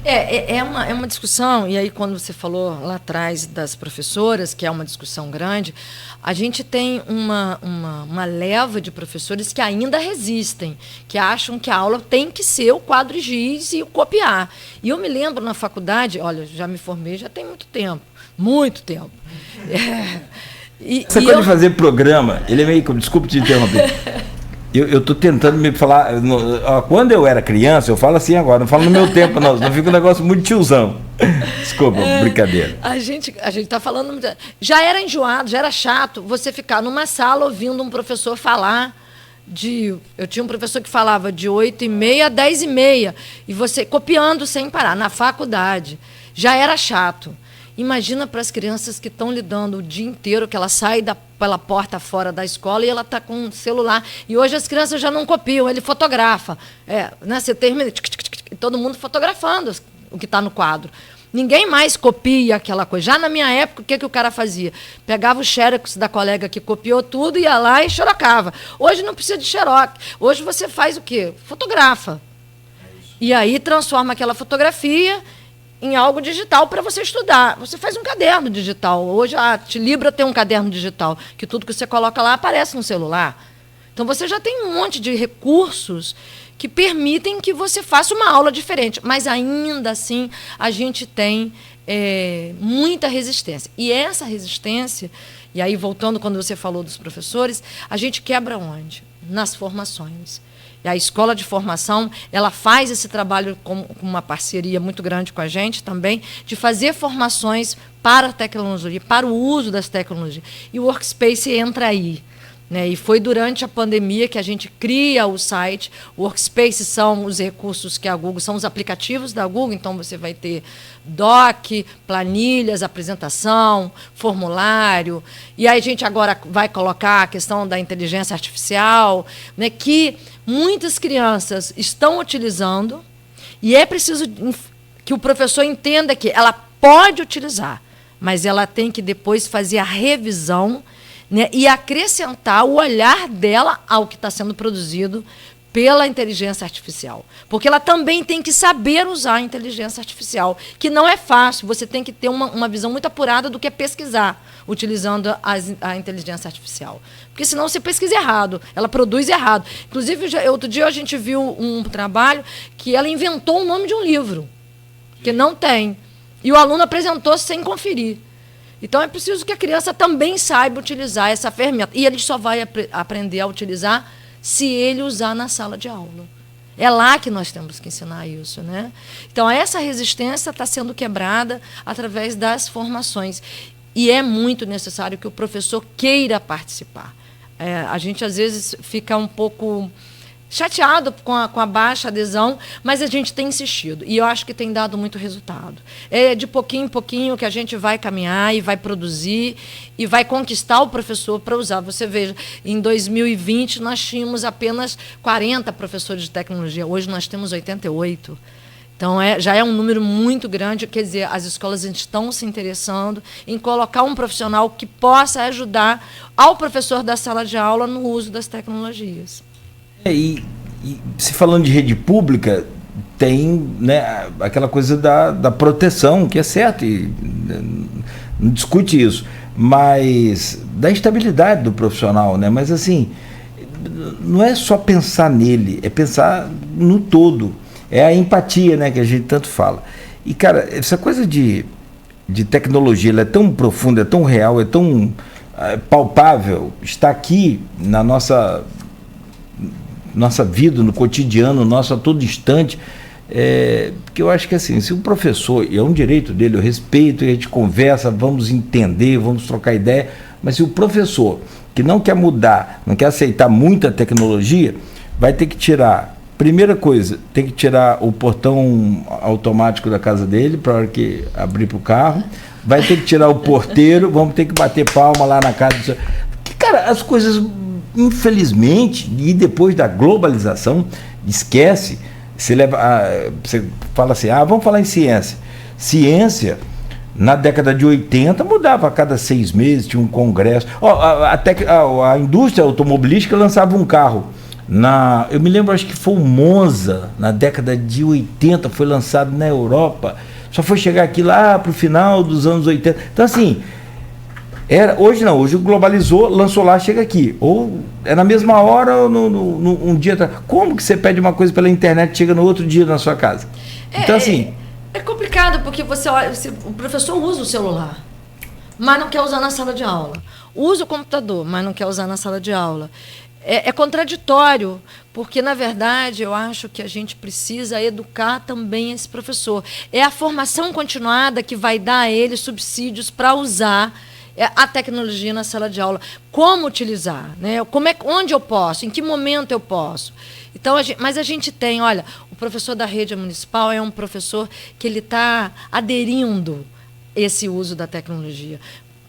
É uma discussão, e aí quando você falou lá atrás das professoras, que é uma discussão grande, a gente tem uma leva de professores que ainda resistem, que acham que a aula tem que ser o quadro giz e o copiar. E eu me lembro na faculdade, olha, já me formei, já tem muito tempo. Essa coisa de fazer programa, ele é meio, desculpe te interromper, eu estou tentando me falar, quando eu era criança, eu falo assim agora, não falo no meu tempo não fica um negócio muito tiozão. Desculpa, brincadeira. A gente está falando, já era enjoado, já era chato você ficar numa sala ouvindo um professor falar eu tinha um professor que falava de 8h30 a 10h30, e você copiando sem parar, na faculdade, já era chato. Imagina para as crianças que estão lidando o dia inteiro, que ela sai pela porta fora da escola e ela está com um celular. E hoje as crianças já não copiam, ele fotografa. Né, você termina, todo mundo fotografando o que está no quadro. Ninguém mais copia aquela coisa. Já na minha época, o que o cara fazia? Pegava o xerox da colega que copiou tudo, ia lá e xerocava. Hoje não precisa de xerox. Hoje você faz o quê? Fotografa. E aí transforma aquela fotografia em algo digital para você estudar. Você faz um caderno digital. Hoje a Tilibra tem um caderno digital, que tudo que você coloca lá aparece no celular. Então você já tem um monte de recursos que permitem que você faça uma aula diferente. Mas ainda assim a gente tem muita resistência. E essa resistência, e aí voltando quando você falou dos professores, a gente quebra onde? Nas formações. E a escola de formação, ela faz esse trabalho com uma parceria muito grande com a gente também, de fazer formações para a tecnologia, para o uso das tecnologias. E o Workspace entra aí. Né? E foi durante a pandemia que a gente cria o site. O Workspace são os recursos que a Google, são os aplicativos da Google, então você vai ter doc, planilhas, apresentação, formulário. E aí a gente agora vai colocar a questão da inteligência artificial, né, que muitas crianças estão utilizando, e é preciso que o professor entenda que ela pode utilizar, mas ela tem que depois fazer a revisão, né, e acrescentar o olhar dela ao que está sendo produzido pela inteligência artificial. Porque ela também tem que saber usar a inteligência artificial, que não é fácil, você tem que ter uma visão muito apurada do que é pesquisar, utilizando a inteligência artificial. Porque senão você pesquisa errado, ela produz errado. Inclusive, outro dia a gente viu um trabalho que ela inventou o nome de um livro, que não tem. E o aluno apresentou sem conferir. Então, é preciso que a criança também saiba utilizar essa ferramenta. E ele só vai aprender a utilizar se ele usar na sala de aula. É lá que nós temos que ensinar isso, né? Então, essa resistência está sendo quebrada através das formações. E é muito necessário que o professor queira participar. A gente, às vezes, fica um pouco chateado com a baixa adesão, mas a gente tem insistido. E eu acho que tem dado muito resultado. É de pouquinho em pouquinho que a gente vai caminhar e vai produzir e vai conquistar o professor para usar. Você veja, em 2020 nós tínhamos apenas 40 professores de tecnologia. Hoje nós temos 88. Então, já é um número muito grande, quer dizer, as escolas estão se interessando em colocar um profissional que possa ajudar ao professor da sala de aula no uso das tecnologias. E se falando de rede pública, tem, né, aquela coisa da proteção, que é certo, e não discute isso, mas da estabilidade do profissional, né? Mas assim, não é só pensar nele, é pensar no todo. É a empatia, né, que a gente tanto fala. E, cara, essa coisa de tecnologia, ela é tão profunda, é tão real, é tão palpável, está aqui na nossa vida, no cotidiano nosso, a todo instante, que eu acho que assim, se o professor, e é um direito dele, eu respeito, a gente conversa, vamos entender, vamos trocar ideia, mas se o professor que não quer mudar, não quer aceitar muita tecnologia, vai ter que tirar. Primeira coisa, tem que tirar o portão automático da casa dele para a hora que abrir para o carro. Vai ter que tirar o porteiro, vamos ter que bater palma lá na casa do... Cara, as coisas, infelizmente, e depois da globalização, esquece. Você fala assim, vamos falar em ciência. Ciência, na década de 80, mudava a cada 6 meses, tinha um congresso. A indústria automobilística lançava um carro. Eu me lembro, acho que foi o Monza, na década de 80, foi lançado na Europa, só foi chegar aqui lá para o final dos anos 80. Então, assim, hoje não, hoje globalizou, lançou lá, chega aqui. Ou é na mesma hora ou um dia. Como que você pede uma coisa pela internet e chega no outro dia na sua casa? Então, assim. É complicado, porque o professor usa o celular, mas não quer usar na sala de aula. Usa o computador, mas não quer usar na sala de aula. É contraditório, porque, na verdade, eu acho que a gente precisa educar também esse professor. É a formação continuada que vai dar a ele subsídios para usar a tecnologia na sala de aula. Como utilizar, né? Onde eu posso, em que momento eu posso. Então, mas a gente tem, olha, o professor da rede municipal é um professor que ele está aderindo esse uso da tecnologia.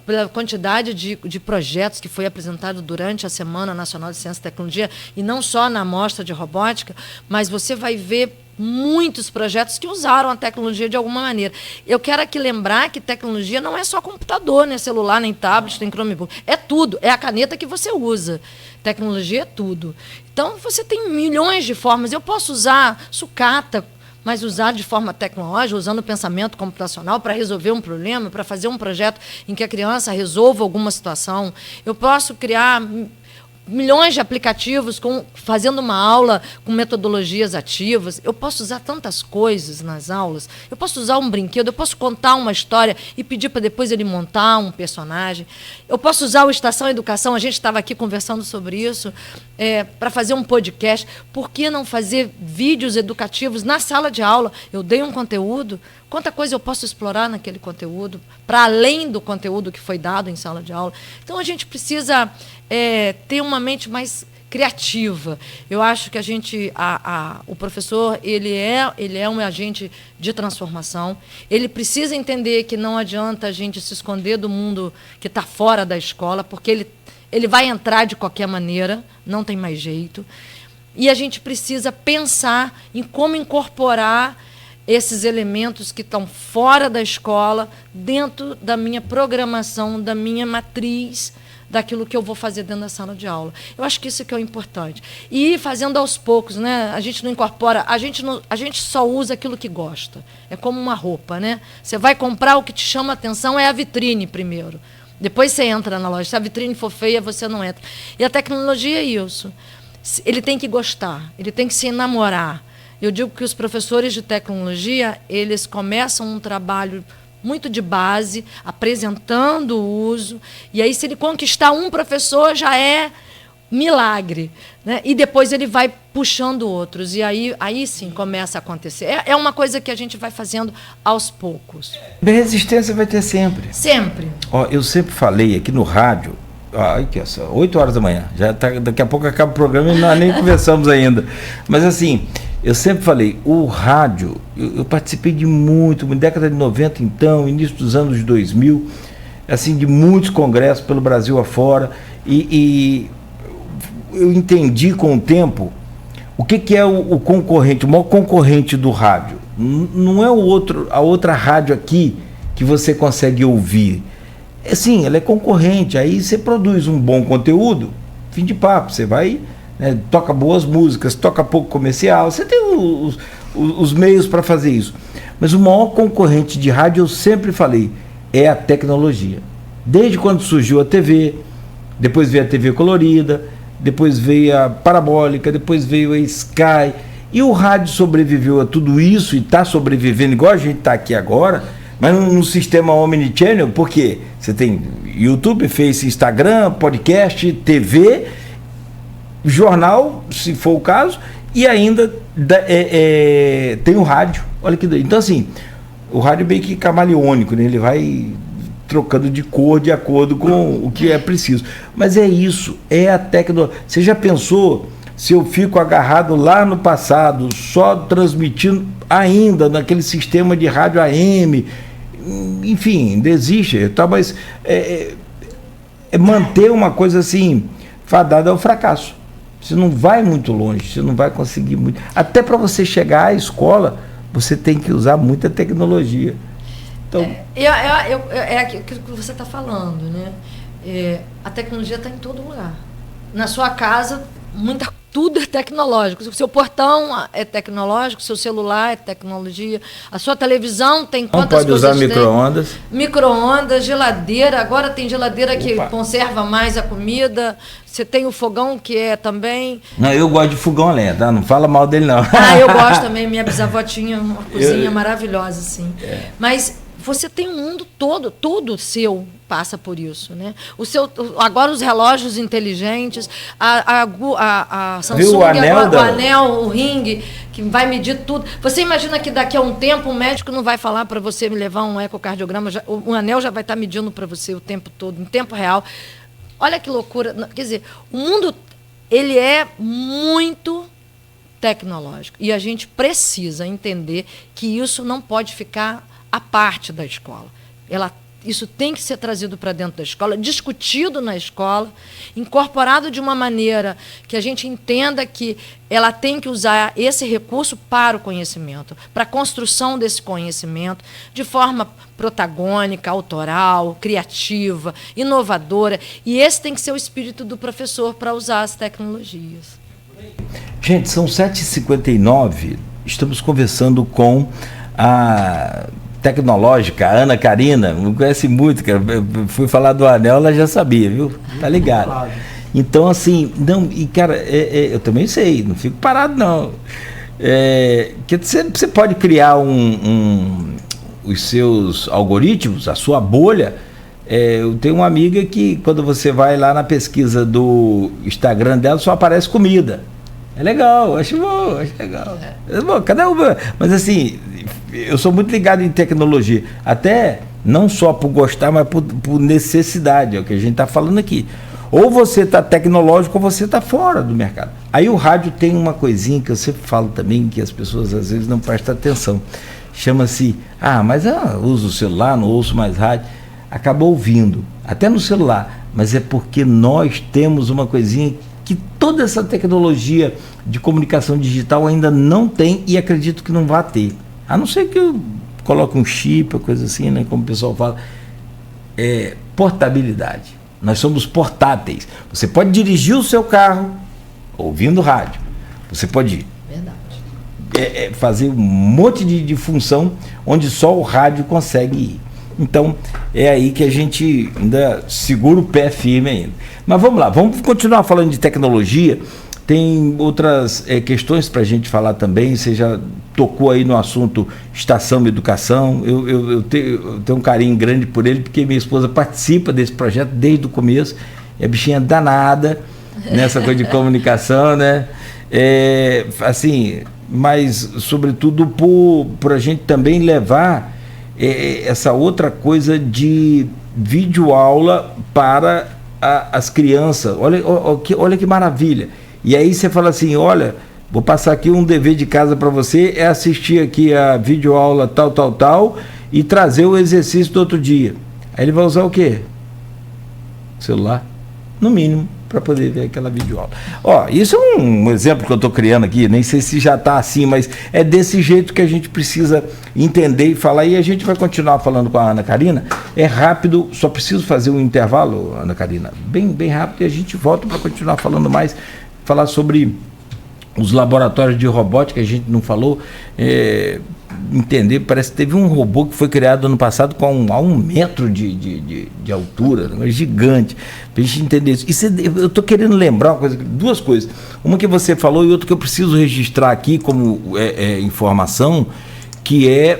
Pela quantidade de projetos que foi apresentado durante a Semana Nacional de Ciência e Tecnologia, e não só na mostra de robótica, mas você vai ver muitos projetos que usaram a tecnologia de alguma maneira. Eu quero aqui lembrar que tecnologia não é só computador, nem celular, nem tablet, nem Chromebook. É tudo, é a caneta que você usa. Tecnologia é tudo. Então, você tem milhões de formas. Eu posso usar sucata, mas usar de forma tecnológica, usando o pensamento computacional para resolver um problema, para fazer um projeto em que a criança resolva alguma situação. Eu posso criar milhões de aplicativos fazendo uma aula com metodologias ativas. Eu posso usar tantas coisas nas aulas. Eu posso usar um brinquedo, eu posso contar uma história e pedir para depois ele montar um personagem. Eu posso usar o Estação Educação, a gente estava aqui conversando sobre isso, para fazer um podcast. Por que não fazer vídeos educativos na sala de aula? Eu dei um conteúdo, quanta coisa eu posso explorar naquele conteúdo, para além do conteúdo que foi dado em sala de aula. Então, a gente precisa ter uma mente mais criativa. Eu acho que o professor ele é um agente de transformação. Ele precisa entender que não adianta a gente se esconder do mundo que está fora da escola, porque ele vai entrar de qualquer maneira, não tem mais jeito. E a gente precisa pensar em como incorporar esses elementos que estão fora da escola, dentro da minha programação, da minha matriz, daquilo que eu vou fazer dentro da sala de aula. Eu acho que isso que é o importante. E ir fazendo aos poucos, né? A gente não incorpora, a gente só usa aquilo que gosta. É como uma roupa, né? Você vai comprar, o que te chama a atenção é a vitrine primeiro. Depois você entra na loja. Se a vitrine for feia, você não entra. E a tecnologia é isso. Ele tem que gostar, ele tem que se enamorar. Eu digo que os professores de tecnologia, eles começam um trabalho muito de base, apresentando o uso, e aí se ele conquistar um professor já é milagre, né? E depois ele vai puxando outros, e aí sim começa a acontecer. É uma coisa que a gente vai fazendo aos poucos. Resistência vai ter sempre. Sempre. Eu sempre falei aqui no rádio, Aqui, 8 horas da manhã. Já tá, daqui a pouco acaba o programa e nós nem conversamos ainda. Mas assim, eu sempre falei, o rádio, eu participei de muito, década de 90 então, início dos anos 2000, assim, de muitos congressos pelo Brasil afora, e eu entendi com o tempo o que é o concorrente, o maior concorrente do rádio. Não é a outra rádio aqui que você consegue ouvir. Sim, ela é concorrente, aí você produz um bom conteúdo, fim de papo, você vai, né, toca boas músicas, toca pouco comercial, você tem os meios para fazer isso. Mas o maior concorrente de rádio, eu sempre falei, é a tecnologia. Desde quando surgiu a TV, depois veio a TV colorida, depois veio a parabólica, depois veio a Sky, e o rádio sobreviveu a tudo isso e está sobrevivendo igual a gente está aqui agora, mas num sistema omnichannel, porque você tem YouTube, Face, Instagram, podcast, TV, jornal, se for o caso, e ainda tem o rádio. Olha que doido. Então, assim, o rádio é meio que camaleônico, né? Ele vai trocando de cor de acordo com o que é preciso. Mas é isso, é a tecnologia. Você já pensou se eu fico agarrado lá no passado, só transmitindo ainda naquele sistema de rádio AM? Enfim, ainda existe, tá, mas é manter uma coisa assim, fadada ao fracasso. Você não vai muito longe, você não vai conseguir muito. Até para você chegar à escola, você tem que usar muita tecnologia. Então, é aquilo que você está falando, né? A tecnologia está em todo lugar. Na sua casa, tudo é tecnológico. O seu portão é tecnológico, o seu celular é tecnologia, a sua televisão tem quantas coisas tem? Não pode usar micro-ondas. Micro-ondas, geladeira. Agora tem geladeira que conserva mais a comida. Você tem o fogão que é também... Não, eu gosto de fogão a lenha, tá? Não fala mal dele, não. Eu gosto também. Minha bisavó tinha uma cozinha maravilhosa, assim. Mas você tem um mundo todo, tudo seu passa por isso, né? Agora os relógios inteligentes, a Samsung, o anel, o ring, que vai medir tudo. Você imagina que daqui a um tempo um médico não vai falar para você me levar um ecocardiograma, o anel já vai estar medindo para você o tempo todo, em tempo real. Olha que loucura. Quer dizer, o mundo, ele é muito tecnológico. E a gente precisa entender que isso não pode ficar à parte da escola. Isso tem que ser trazido para dentro da escola, discutido na escola, incorporado de uma maneira que a gente entenda que ela tem que usar esse recurso para o conhecimento, para a construção desse conhecimento, de forma protagônica, autoral, criativa, inovadora. E esse tem que ser o espírito do professor para usar as tecnologias. Gente, são 7h59, estamos conversando com a tecnológica, a Ana Karina, me conhece muito, cara. Fui falar do anel, ela já sabia, viu? Tá ligado? Então, assim, não, e cara, eu também sei, não fico parado, não. Que você pode criar os seus algoritmos, a sua bolha. Eu tenho uma amiga que, quando você vai lá na pesquisa do Instagram dela, só aparece comida. É legal, acho bom, acho legal. Bom, cada uma. Mas assim, eu sou muito ligado em tecnologia. Até não só por gostar, mas por necessidade. É o que a gente está falando aqui. Ou você está tecnológico ou você está fora do mercado. Aí o rádio tem uma coisinha que eu sempre falo também, que as pessoas às vezes não prestam atenção. Chama-se, mas eu uso o celular, não ouço mais rádio. Acaba ouvindo, até no celular. Mas é porque nós temos uma coisinha que toda essa tecnologia de comunicação digital ainda não tem e acredito que não vai ter. A não ser que eu coloque um chip, coisa assim, né, como o pessoal fala. Portabilidade. Nós somos portáteis. Você pode dirigir o seu carro ouvindo rádio. Você pode fazer um monte de função onde só o rádio consegue ir. Então, é aí que a gente ainda segura o pé firme ainda. Mas vamos lá, vamos continuar falando de tecnologia. Tem outras questões para a gente falar também. Você já tocou aí no assunto Estação Educação. Eu tenho um carinho grande por ele, porque minha esposa participa desse projeto desde o começo. É bichinha danada nessa coisa de comunicação, né? Assim, mas, sobretudo, por a gente também levar essa outra coisa de videoaula para as crianças. Olha que maravilha. E aí você fala assim, olha, vou passar aqui um dever de casa para você, é assistir aqui a videoaula tal, e trazer o exercício do outro dia. Aí ele vai usar o quê? Celular, no mínimo, para poder ver aquela videoaula. Isso é um exemplo que eu estou criando aqui, nem sei se já está assim, mas é desse jeito que a gente precisa entender e falar, e a gente vai continuar falando com a Ana Karina. É rápido, só preciso fazer um intervalo, Ana Karina, bem rápido, e a gente volta para continuar falando mais, falar sobre os laboratórios de robótica, a gente não falou, entender, parece que teve um robô que foi criado ano passado a 1 metro de altura, gigante, para a gente entender isso. Eu estou querendo lembrar duas coisas, uma que você falou e outra que eu preciso registrar aqui como informação, que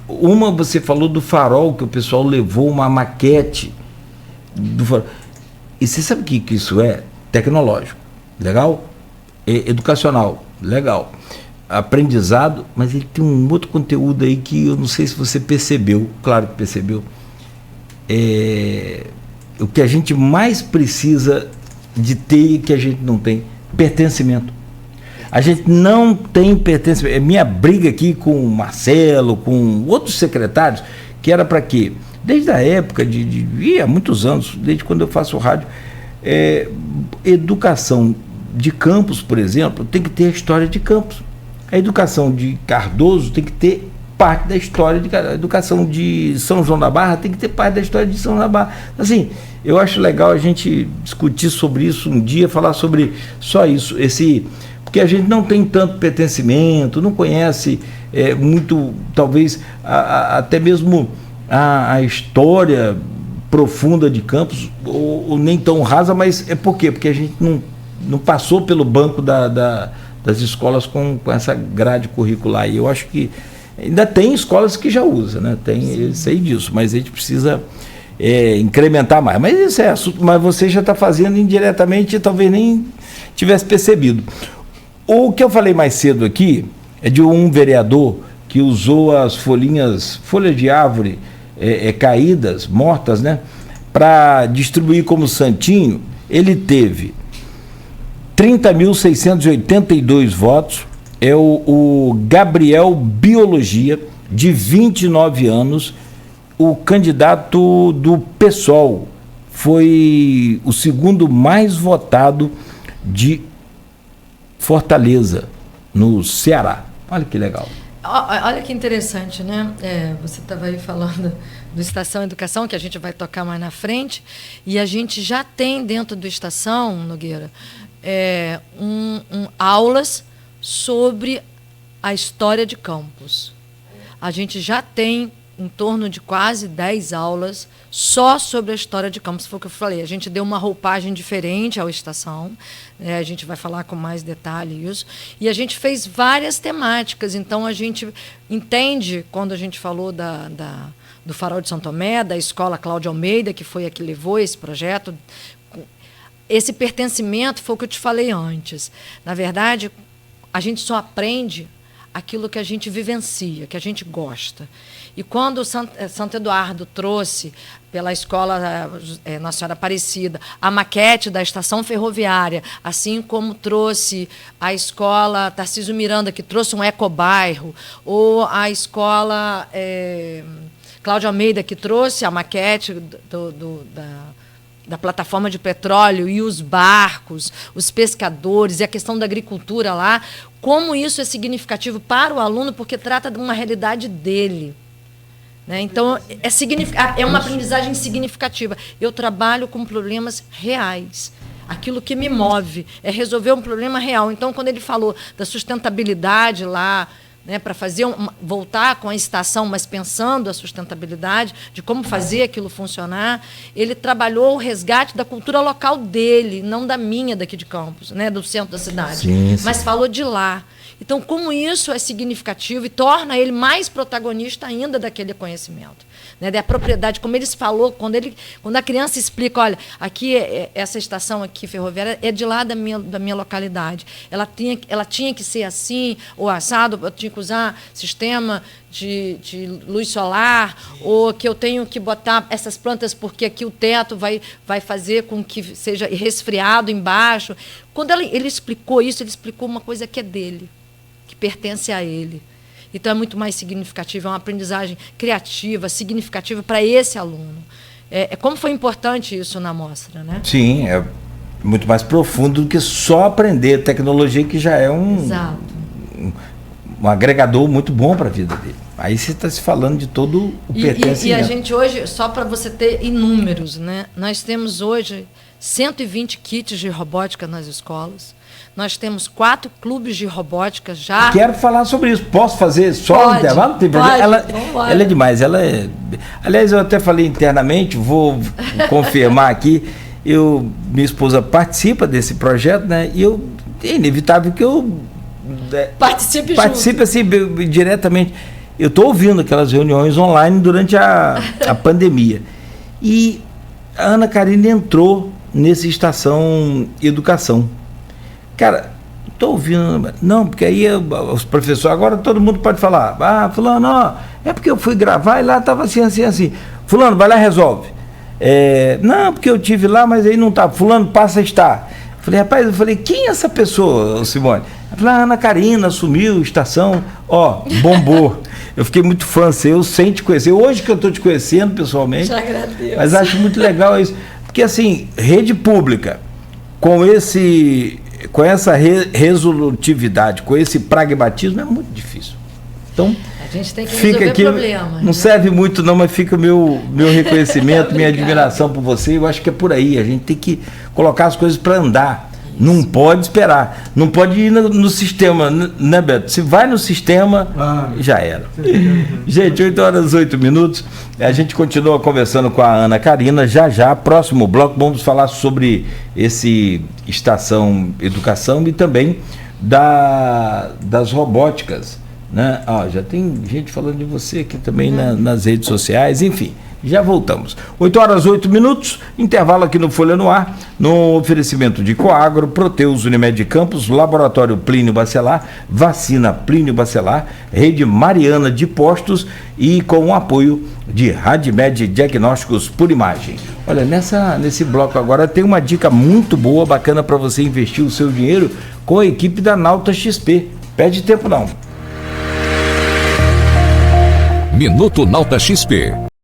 uma você falou do farol, que o pessoal levou uma maquete do farol. E você sabe o que isso é? Tecnológico, legal? Educacional, legal. Aprendizado, mas ele tem um outro conteúdo aí que eu não sei se você percebeu, claro que percebeu. O que a gente mais precisa de ter e que a gente não tem, pertencimento. A gente não tem pertencimento. É minha briga aqui com o Marcelo, com outros secretários, que era para quê? Desde a época há muitos anos, desde quando eu faço rádio, educação de campus, por exemplo, tem que ter a história de campus. A educação de Cardoso tem que ter parte da história a educação de São João da Barra tem que ter parte da história de São João da Barra. Assim, eu acho legal a gente discutir sobre isso um dia, falar sobre só isso, porque a gente não tem tanto pertencimento, não conhece muito, talvez, até mesmo a história profunda de Campos, ou nem tão rasa, mas por quê? Porque a gente não passou pelo banco das escolas com essa grade curricular. E eu acho que ainda tem escolas que já usam, né? Eu sei disso, mas a gente precisa incrementar mais. Mas isso é assunto, mas você já está fazendo indiretamente e talvez nem tivesse percebido. O que eu falei mais cedo aqui é de um vereador que usou as folhas de árvore caídas, mortas, né? Para distribuir como santinho. Ele teve 30.682 votos, é o Gabriel Biologia, de 29 anos, o candidato do PSOL, foi o segundo mais votado de Fortaleza, no Ceará. Olha que legal. Olha que interessante, né? Você estava aí falando do Estação Educação, que a gente vai tocar mais na frente, e a gente já tem dentro do Estação, Nogueira, aulas sobre a história de Campos. A gente já tem em torno de quase 10 aulas só sobre a história de Campos. Foi o que eu falei, a gente deu uma roupagem diferente à Estação, a gente vai falar com mais detalhe isso, e a gente fez várias temáticas. Então a gente entende, quando a gente falou do Farol de São Tomé, da Escola Cláudia Almeida, que foi a que levou esse projeto. Esse pertencimento foi o que eu te falei antes. Na verdade, a gente só aprende aquilo que a gente vivencia, que a gente gosta. E quando o Santo Eduardo trouxe, pela Escola Nossa Senhora Aparecida, a maquete da estação ferroviária, assim como trouxe a Escola Tarcísio Miranda, que trouxe um ecobairro, ou a Escola Cláudia Almeida, que trouxe a maquete da plataforma de petróleo e os barcos, os pescadores e a questão da agricultura lá, como isso é significativo para o aluno, porque trata de uma realidade dele. Né? Então, é uma aprendizagem significativa. Eu trabalho com problemas reais. Aquilo que me move é resolver um problema real. Então, quando ele falou da sustentabilidade lá, né, para voltar com a estação, mas pensando a sustentabilidade, de como fazer aquilo funcionar, ele trabalhou o resgate da cultura local dele, não da minha daqui de Campos, né, do centro da cidade, sim. Mas falou de lá. Então, como isso é significativo e torna ele mais protagonista ainda daquele conhecimento. né, da propriedade, como eles falou, quando a criança explica, olha, aqui essa estação aqui ferroviária é de lá da minha localidade, ela tinha que ser assim, ou assado, eu tinha que usar sistema de luz solar, ou que eu tenho que botar essas plantas porque aqui o teto vai fazer com que seja resfriado embaixo. Quando ele explicou isso, ele explicou uma coisa que é dele, que pertence a ele. Então é muito mais significativo, é uma aprendizagem criativa, significativa para esse aluno. Como foi importante isso na mostra, né? Sim, é muito mais profundo do que só aprender tecnologia, que já é um agregador muito bom para a vida dele. Aí você está se falando de todo o pertencimento. E a gente hoje, só para você ter em números, né? Nós temos hoje 120 kits de robótica nas escolas. Nós temos 4 clubes de robótica já. Quero falar sobre isso. Posso fazer só no intervalo? Não tem problema. Ela é demais. Aliás, eu até falei internamente, vou confirmar aqui. Minha esposa participa desse projeto, né? E é inevitável que eu participe assim, diretamente. Eu estou ouvindo aquelas reuniões online durante a pandemia. E a Ana Karina entrou nessa Estação Educação. Cara, estou ouvindo. Não, porque aí os professores, agora todo mundo pode falar. Fulano, é porque eu fui gravar e lá estava assim. Fulano, vai lá e resolve. Não, porque eu tive lá, mas aí não estava. Fulano, passa a estar. Falei, quem é essa pessoa, Simone? Ela falou, Ana Karina assumiu Estação, bombou. Eu fiquei muito fã seu, sem te conhecer. Hoje que eu estou te conhecendo pessoalmente. Já agradeço. Mas acho muito legal isso. Porque assim, rede pública, com essa resolutividade, com esse pragmatismo, é muito difícil. Então, a gente tem que resolver problemas. Não serve muito não, mas fica o meu reconhecimento, minha admiração por você. Eu acho que é por aí. A gente tem que colocar as coisas para andar. Isso. Não pode esperar. Não pode ir no sistema, né, Beto? Se vai no sistema, já era. Gente, 8h08. A gente continua conversando com a Ana Karina. Já, próximo bloco, vamos falar sobre esse Estação Educação e também das robóticas. Né? Já tem gente falando de você aqui também nas redes sociais, enfim, já voltamos. 8h08, intervalo aqui no Folha no Ar, no oferecimento de Coagro, Proteus, Unimed Campos, Laboratório Plínio Bacelar, Vacina Plínio Bacelar, Rede Mariana de Postos e com o apoio de Radmed Diagnósticos por Imagem. Olha, nesse bloco agora tem uma dica muito boa, bacana para você investir o seu dinheiro com a equipe da Nauta XP. Perde tempo não. Minuto Nauta XP.